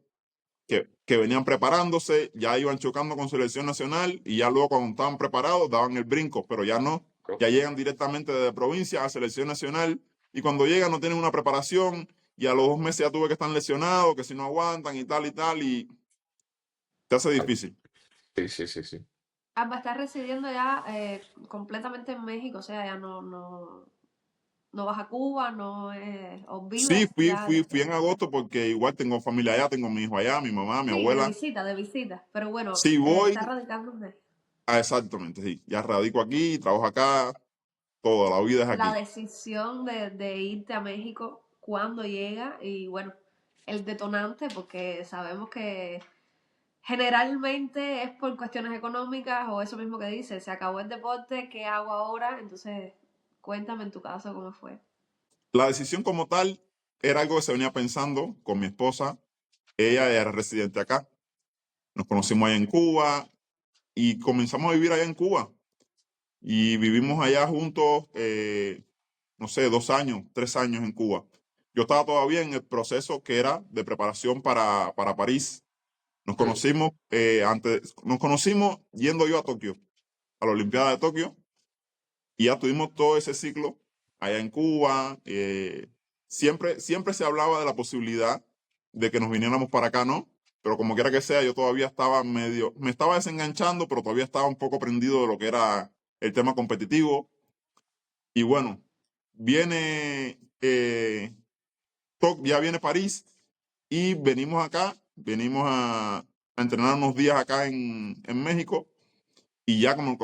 que venían preparándose, ya iban chocando con selección nacional y ya luego cuando estaban preparados daban el brinco, pero ya no, ya llegan directamente desde provincia a selección nacional y cuando llegan no tienen una preparación y a los 2 meses ya tuve que estar lesionados, que si no aguantan y tal y se hace difícil. Sí, sí, sí, sí. Alba está residiendo ya completamente en México, o sea, ya no vas a Cuba, o Sí, vives ya. fui en agosto porque igual tengo familia allá, tengo mi hijo allá, mi mamá, mi Sí, abuela. de visita, pero bueno, Sí está voy, radicando en México. exactamente, sí. Ya radico aquí, trabajo acá, toda la vida es La aquí. decisión de irte a México, cuando llega, y bueno, el detonante, porque sabemos que generalmente es por cuestiones económicas o eso mismo que dices, se acabó el deporte, ¿qué hago ahora? Entonces, cuéntame en tu caso cómo fue. La decisión como tal era algo que se venía pensando con mi esposa. Ella era residente acá. Nos conocimos allá en Cuba y comenzamos a vivir allá en Cuba. Y vivimos allá juntos, no sé, 2 años, 3 años en Cuba. Yo estaba todavía en el proceso que era de preparación para París. Mm, Nos conocimos yendo yo a Tokio, a la Olimpiada de Tokio, y ya tuvimos todo ese ciclo allá en Cuba. Siempre se hablaba de la posibilidad de que nos viniéramos para acá, ¿no? Pero como quiera que sea, yo todavía estaba me estaba desenganchando, pero todavía estaba un poco prendido de lo que era el tema competitivo. Y bueno, viene, ya viene París y venimos a entrenar unos días acá en México y ya como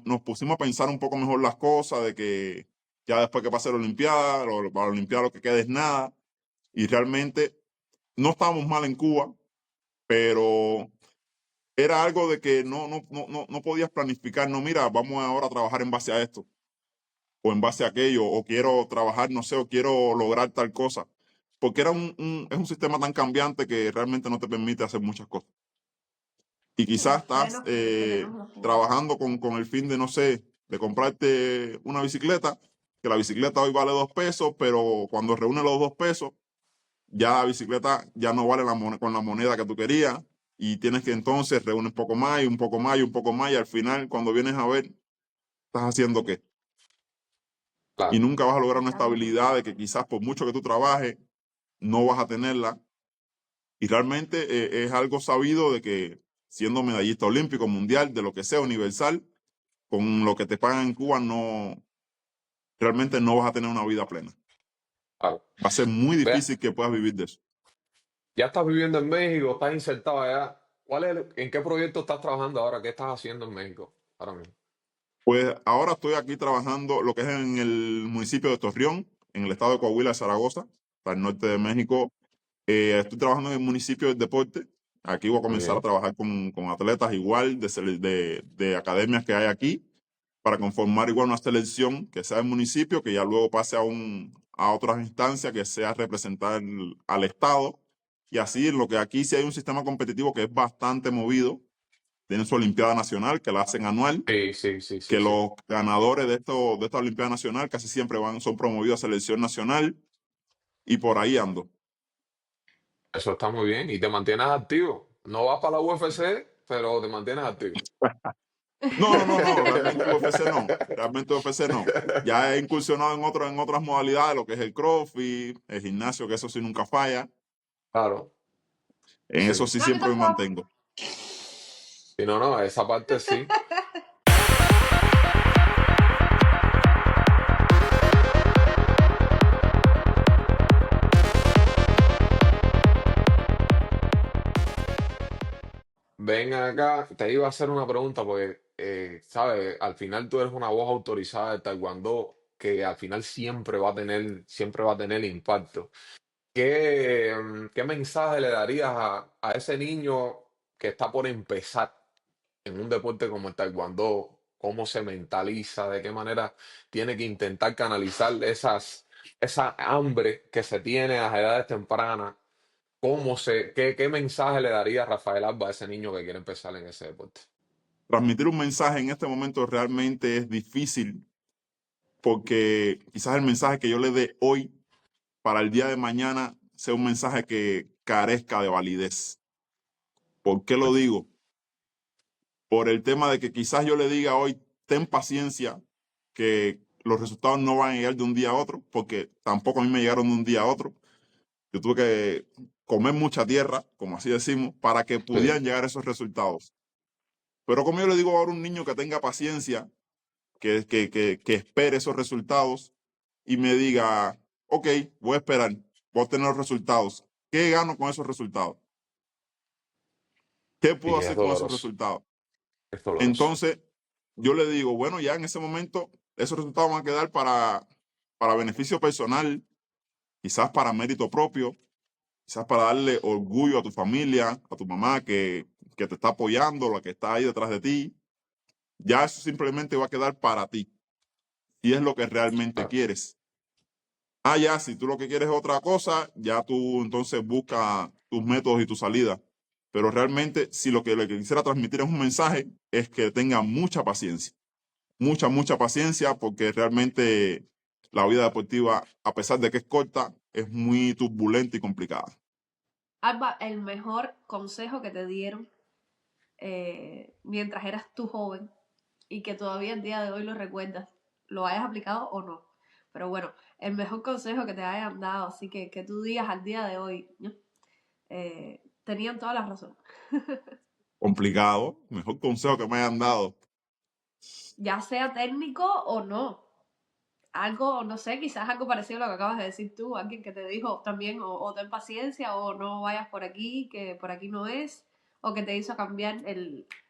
nos pusimos a pensar un poco mejor las cosas, de que ya después que pase la Olimpiada, para la Olimpiada lo que quede es nada. Y realmente no estábamos mal en Cuba, pero era algo de que no podías planificar, no, mira, vamos ahora a trabajar en base a esto, o en base a aquello, o quiero trabajar, no sé, o quiero lograr tal cosa. Porque es un sistema tan cambiante que realmente no te permite hacer muchas cosas. Y Sí, quizás los estás frenos que tenemos los humanos. trabajando con el fin de, no sé, de comprarte una bicicleta, que la bicicleta hoy vale 2 pesos, pero cuando reúne los 2 pesos, ya la bicicleta ya no vale con la moneda que tú querías y tienes que entonces reúnes un poco más y un poco más y un poco más y al final cuando vienes a ver, estás haciendo qué. Y claro. nunca vas a lograr una Estamos estabilidad de que quizás por mucho que tú trabajes, no vas a tenerla. Y realmente es algo sabido de que siendo medallista olímpico, mundial, de lo que sea, universal, con lo que te pagan en Cuba, realmente no vas a tener una vida plena. Claro. Va a ser muy Vea, difícil que puedas vivir de eso. ya estás viviendo en México, estás insertado allá. ¿En qué proyecto estás trabajando ahora? ¿Qué estás haciendo en México ahora mismo? Pues ahora estoy aquí trabajando lo que es en el municipio de Torreón, en el estado de Coahuila, de Zaragoza, para el norte de México. Estoy trabajando en el municipio del deporte. Aquí voy a Muy comenzar a bien. trabajar con atletas igual de academias que hay aquí para conformar igual una selección que sea del municipio, que ya luego pase a otras instancias, que sea representar al Estado. Y así, en lo que aquí sí hay un sistema competitivo que es bastante movido. Tienen su Olimpiada Nacional, que la hacen anual, Sí, sí, sí, sí, que sí. los ganadores de esta Olimpiada Nacional casi siempre son promovidos a selección nacional y por ahí ando. Eso está muy bien. Y te mantienes activo. No vas para la UFC, pero te mantienes activo. No, realmente UFC no, realmente UFC no. Ya he incursionado en otras modalidades, lo que es el CrossFit, el gimnasio, que eso sí nunca falla. Claro, En eso sí. sí No, a mí siempre me tampoco. mantengo. Y no, no, esa parte sí. Ven acá, te iba a hacer una pregunta porque, sabes, al final tú eres una voz autorizada de Taekwondo que al final siempre va a tener impacto. ¿Qué mensaje le darías a ese niño que está por empezar en un deporte como el Taekwondo? ¿Cómo se mentaliza? ¿De qué manera tiene que intentar canalizar esa hambre que se tiene a edades tempranas? ¿Qué mensaje le daría Rafael Alba a ese niño que quiere empezar en ese deporte? Transmitir un mensaje en este momento realmente es difícil porque quizás el mensaje que yo le dé hoy para el día de mañana sea un mensaje que carezca de validez. ¿Por qué lo digo? Por el tema de que quizás yo le diga hoy, ten paciencia, que los resultados no van a llegar de un día a otro, porque tampoco a mí me llegaron de un día a otro. Yo tuve que comer mucha tierra, como así decimos, para que Sí, pudieran llegar esos resultados. Pero como yo le digo ahora a un niño que tenga paciencia, que espere esos resultados y me diga, ok, voy a esperar, voy a tener los resultados. ¿Qué gano con esos resultados? ¿Qué puedo Y es hacer con esos doloroso, resultados? es doloroso. Entonces, yo le digo, bueno, ya en ese momento, esos resultados van a quedar para beneficio personal, quizás para mérito propio, quizás para darle orgullo a tu familia, a tu mamá que te está apoyando, la que está ahí detrás de ti. Ya eso simplemente va a quedar para ti, si es lo que realmente Ah, quieres. Ah, ya, si tú lo que quieres es otra cosa, ya tú entonces busca tus métodos y tu salida. Pero realmente, si lo que le quisiera transmitir es un mensaje, es que tenga mucha paciencia. Mucha, mucha paciencia, porque realmente la vida deportiva, a pesar de que es corta, es muy turbulenta y complicada. Alba, el mejor consejo que te dieron mientras eras tú joven y que todavía el día de hoy lo recuerdas, lo hayas aplicado o no. Pero bueno, el mejor consejo que te hayan dado, así que tú digas al día de hoy, ¿no? Tenían toda la razón. Complicado, mejor consejo que me hayan dado. Ya sea técnico o no. Algo, no sé, quizás algo parecido a lo que acabas de decir tú, alguien que te dijo también o ten paciencia o no vayas por aquí, que por aquí no es, o que te hizo cambiar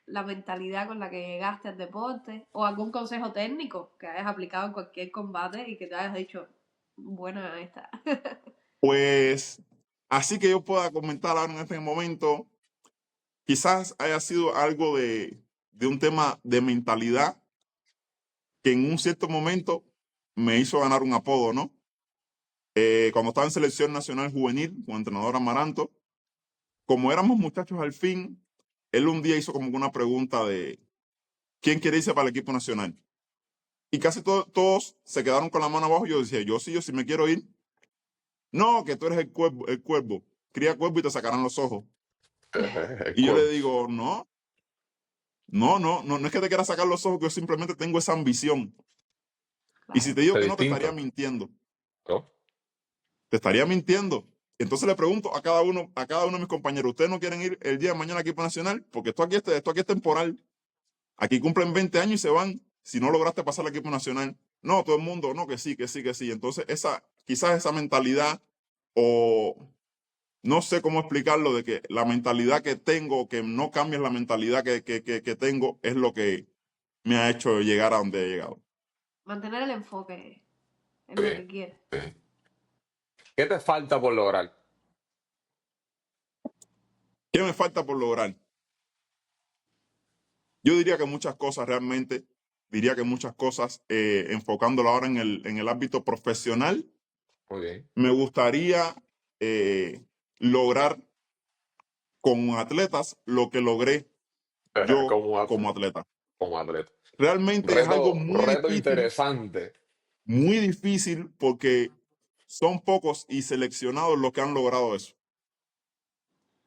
la mentalidad con la que llegaste al deporte, o algún consejo técnico que hayas aplicado en cualquier combate y que te hayas dicho, buena esta. Pues, así que yo pueda comentar ahora en este momento, quizás haya sido algo de un tema de mentalidad que en un cierto momento me hizo ganar un apodo, ¿no? Cuando estaba en selección nacional juvenil con entrenador Amaranto, como éramos muchachos al fin, él un día hizo como una pregunta de ¿quién quiere irse para el equipo nacional? Y casi todos se quedaron con la mano abajo. Yo decía, yo sí me quiero ir. No, que tú eres el cuervo. Cría cuervo y te sacarán los ojos. el Y yo le cuerpo. digo, no es que te quiera sacar los ojos, que yo simplemente tengo esa ambición. Y si Claro. te digo Es que no, te estaría distinto, mintiendo. ¿no? Te estaría mintiendo. Entonces le pregunto a cada uno de mis compañeros, ¿ustedes no quieren ir el día de mañana al equipo nacional? Porque esto aquí es temporal. Aquí cumplen 20 años y se van si no lograste pasar al equipo nacional. No, todo el mundo, no, que sí, que sí, que sí. Entonces, quizás esa mentalidad, o no sé cómo explicarlo, de que la mentalidad que tengo, que no cambies la mentalidad que tengo, es lo que me ha hecho llegar a donde he llegado. Mantener el enfoque en Muy lo bien, que quieres. bien. ¿Qué te falta por lograr? ¿Qué me falta por lograr? Yo diría que muchas cosas realmente, diría que muchas cosas, enfocándolo ahora en el ámbito profesional, Muy bien. me gustaría lograr con atletas lo que logré yo Como, como atleta. como atleta. Realmente es algo Reto interesante. muy difícil porque son pocos y seleccionados los que han logrado eso.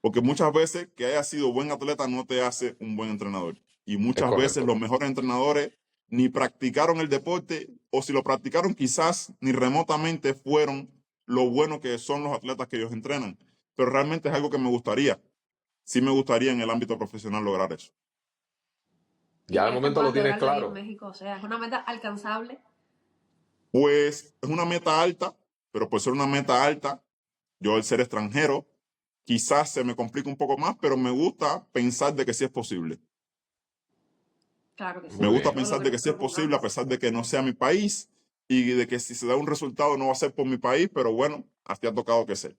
Porque muchas veces que hayas sido buen atleta no te hace un buen entrenador. Y Es muchas veces correcto. los mejores entrenadores ni practicaron el deporte, o si lo practicaron quizás ni remotamente fueron lo bueno que son los atletas que ellos entrenan. Pero realmente es algo que me gustaría. Sí me gustaría en el ámbito profesional lograr eso. ¿Y Ya de crees que momento lo puedas tienes lograrlo ahí en claro. México? O sea, es una meta alcanzable. Pues es una meta alta, pero por ser una meta alta, yo al ser extranjero, quizás se me complica un poco más, pero me gusta pensar de que sí es posible. Claro que Me Muy sí, gusta bien. todo lo pensar que de que nos sí es posible a propongamos. pesar de que no sea mi país, y de que si se da un resultado no va a ser por mi país, pero bueno, así ha tocado que ser.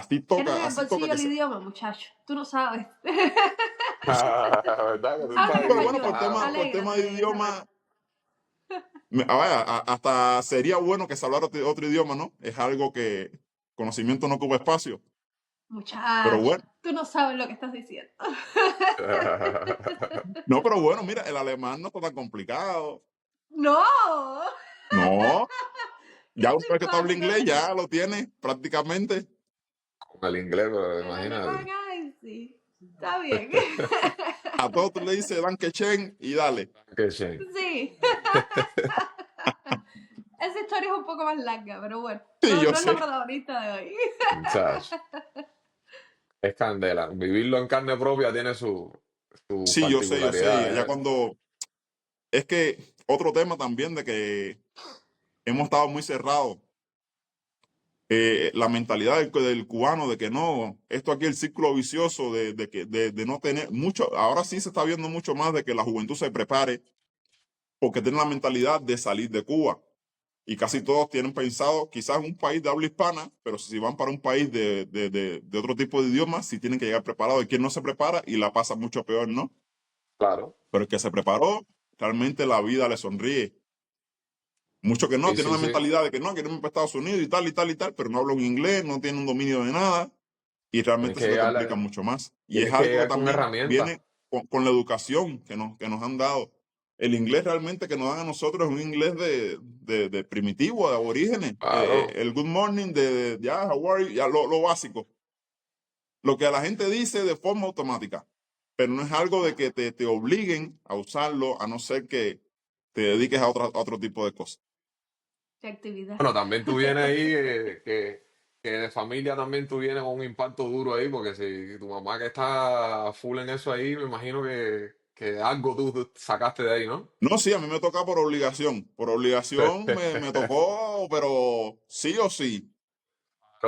Tienes en el Así toca bolsillo que el ser. idioma, muchacho. Tú no sabes. ¿Verdad que tú Habla estás Pero bueno, español. por tema Alégrate de de esa idioma, meta. vaya, hasta sería bueno que se hablara otro idioma, ¿no? Es algo que conocimiento no ocupa espacio. Pero Muchacho, bueno, tú no sabes lo que estás diciendo. no, pero bueno, mira, el alemán no está tan complicado. No. No, Qué ya una vez que tú hablas simpático inglés, eres. ya lo tienes prácticamente. Con el inglés, pero El alemán, imagínate. ay, sí. Está bien. A todos tú le dices Danke schön y dale. Qué shame. Sí. Esa historia es un poco más larga, pero bueno. Sí, No, yo no es la sé. protagonista de hoy. Muchacho. Es candela. Vivirlo en carne propia tiene sus Sí, yo sé. Ya particularidades. cuando... Es que otro tema también de que hemos estado muy cerrados. La mentalidad del cubano de que no, esto aquí el círculo vicioso de no tener mucho, ahora sí se está viendo mucho más de que la juventud se prepare porque tiene la mentalidad de salir de Cuba. Y casi todos tienen pensado, quizás un país de habla hispana, pero si van para un país de otro tipo de idiomas, sí tienen que llegar preparados. Y quien no se prepara y la pasa mucho peor, ¿no? Claro, Pero el que se preparó, realmente la vida le sonríe. Muchos que no, sí, tienen sí, la sí. mentalidad de que no, quieren ir para Estados Unidos y tal y tal y tal, pero no hablan inglés, no tienen un dominio de nada y Tienes realmente que se te complica llegar, mucho más. Y es tienes que algo que llegar con también herramientas. viene con la educación que nos han dado. El inglés realmente que nos dan a nosotros es un inglés de primitivo, de aborígenes. Claro. El good morning, ya, how are you, ya lo básico. Lo que a la gente dice de forma automática, pero no es algo de que te obliguen a usarlo, a no ser que te dediques a otro tipo de cosas. Qué actividad. Bueno, también tú vienes ahí, que de familia también tú vienes con un impacto duro ahí, porque si tu mamá que está full en eso ahí, me imagino que algo tú sacaste de ahí, ¿no? No, sí, a mí me toca por obligación. Por obligación me tocó, pero sí o sí,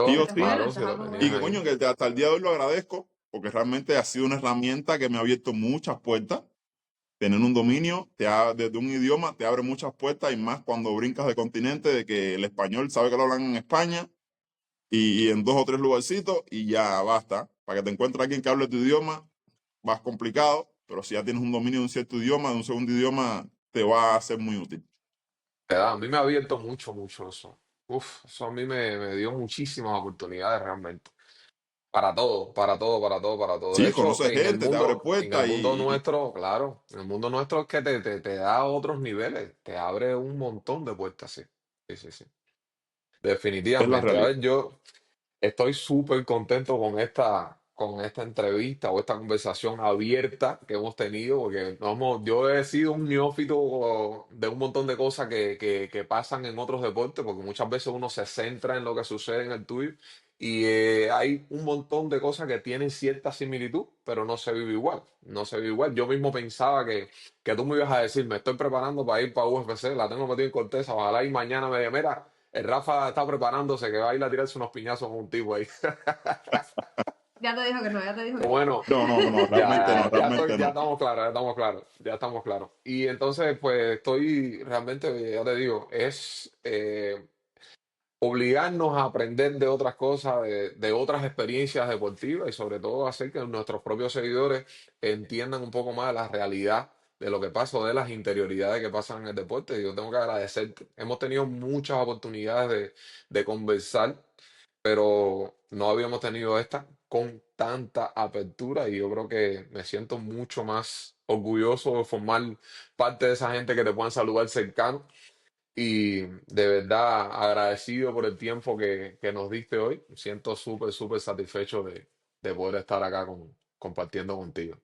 sí Se o Claro, te fue sí. de claro, los si lo chavos, tenías Y que ¿no? coño, ahí. que hasta el día de hoy lo agradezco, porque realmente ha sido una herramienta que me ha abierto muchas puertas. Tener un dominio desde un idioma te abre muchas puertas y más cuando brincas de continente, de que el español sabe que lo hablan en España y en dos o tres lugarcitos y ya basta. Para que te encuentres alguien que hable tu idioma, vas complicado, pero si ya tienes un dominio de un cierto idioma, de un segundo idioma, te va a ser muy útil. Te da, a mí me ha abierto mucho, mucho eso. Uf, eso a mí me dio muchísimas oportunidades realmente. Para todo, para todo, para todo, para todo. De Sí, hecho, conoces gente, te abre en el puertas mundo y nuestro, claro, en el mundo nuestro es que te da otros niveles, te abre un montón de puertas, sí. Sí, sí, sí. es la Definitivamente. A realidad. ver, yo estoy súper contento con esta entrevista o esta conversación abierta que hemos tenido, porque yo he sido un neófito de un montón de cosas que pasan en otros deportes, porque muchas veces uno se centra en lo que sucede en el tuyo y hay un montón de cosas que tienen cierta similitud, pero no se vive igual, no se vive igual. Yo mismo pensaba que tú me ibas a decir, me estoy preparando para ir para UFC, la tengo metida en Corteza, ojalá y mañana me diga, mira. El Rafa está preparándose que va a ir a tirarse unos piñazos con un tipo ahí. Ya te dijo que no, ya te dijo que no. Bueno, No, no, no, realmente no, ya realmente no. estamos claros, ya estamos claros, ya estamos claros. Y entonces, pues estoy realmente, ya te digo, es obligarnos a aprender de otras cosas, de otras experiencias deportivas y sobre todo hacer que nuestros propios seguidores entiendan un poco más la realidad de lo que pasa o de las interioridades que pasan en el deporte. Y yo tengo que agradecerte. Hemos tenido muchas oportunidades de conversar, pero no habíamos tenido esta con tanta apertura y yo creo que me siento mucho más orgulloso de formar parte de esa gente que te puedan saludar cercano y de verdad agradecido por el tiempo que nos diste hoy. Me siento súper, súper satisfecho de poder estar acá compartiendo contigo.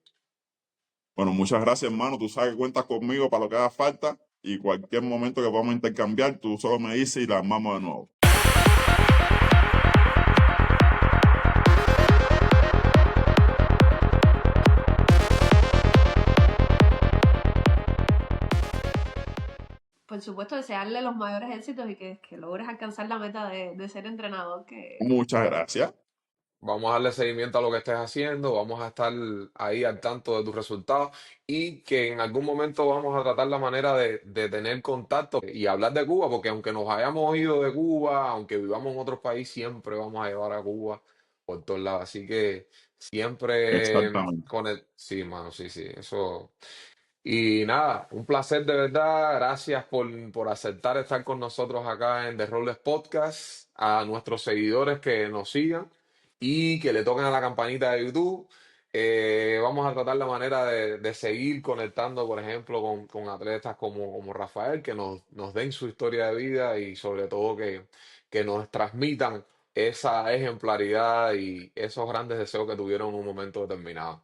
Bueno, muchas gracias, hermano. Tú sabes que cuentas conmigo para lo que haga falta y cualquier momento que podamos intercambiar, tú solo me dices y la armamos de nuevo. Por supuesto, desearle los mayores éxitos y que logres alcanzar la meta de ser entrenador, que Muchas gracias. Vamos a darle seguimiento a lo que estés haciendo, vamos a estar ahí al tanto de tus resultados y que en algún momento vamos a tratar la manera de tener contacto y hablar de Cuba, porque aunque nos hayamos ido de Cuba, aunque vivamos en otro país, siempre vamos a llevar a Cuba por todos lados. Así que siempre Exactamente. con el... Sí, mano, sí, sí, eso. Y nada, un placer de verdad. Gracias por aceptar estar con nosotros acá en The Robles Podcast. A nuestros seguidores que nos sigan y que le toquen a la campanita de YouTube. Vamos a tratar la manera de seguir conectando, por ejemplo, con atletas como Rafael, que nos den su historia de vida y sobre todo que nos transmitan esa ejemplaridad y esos grandes deseos que tuvieron en un momento determinado.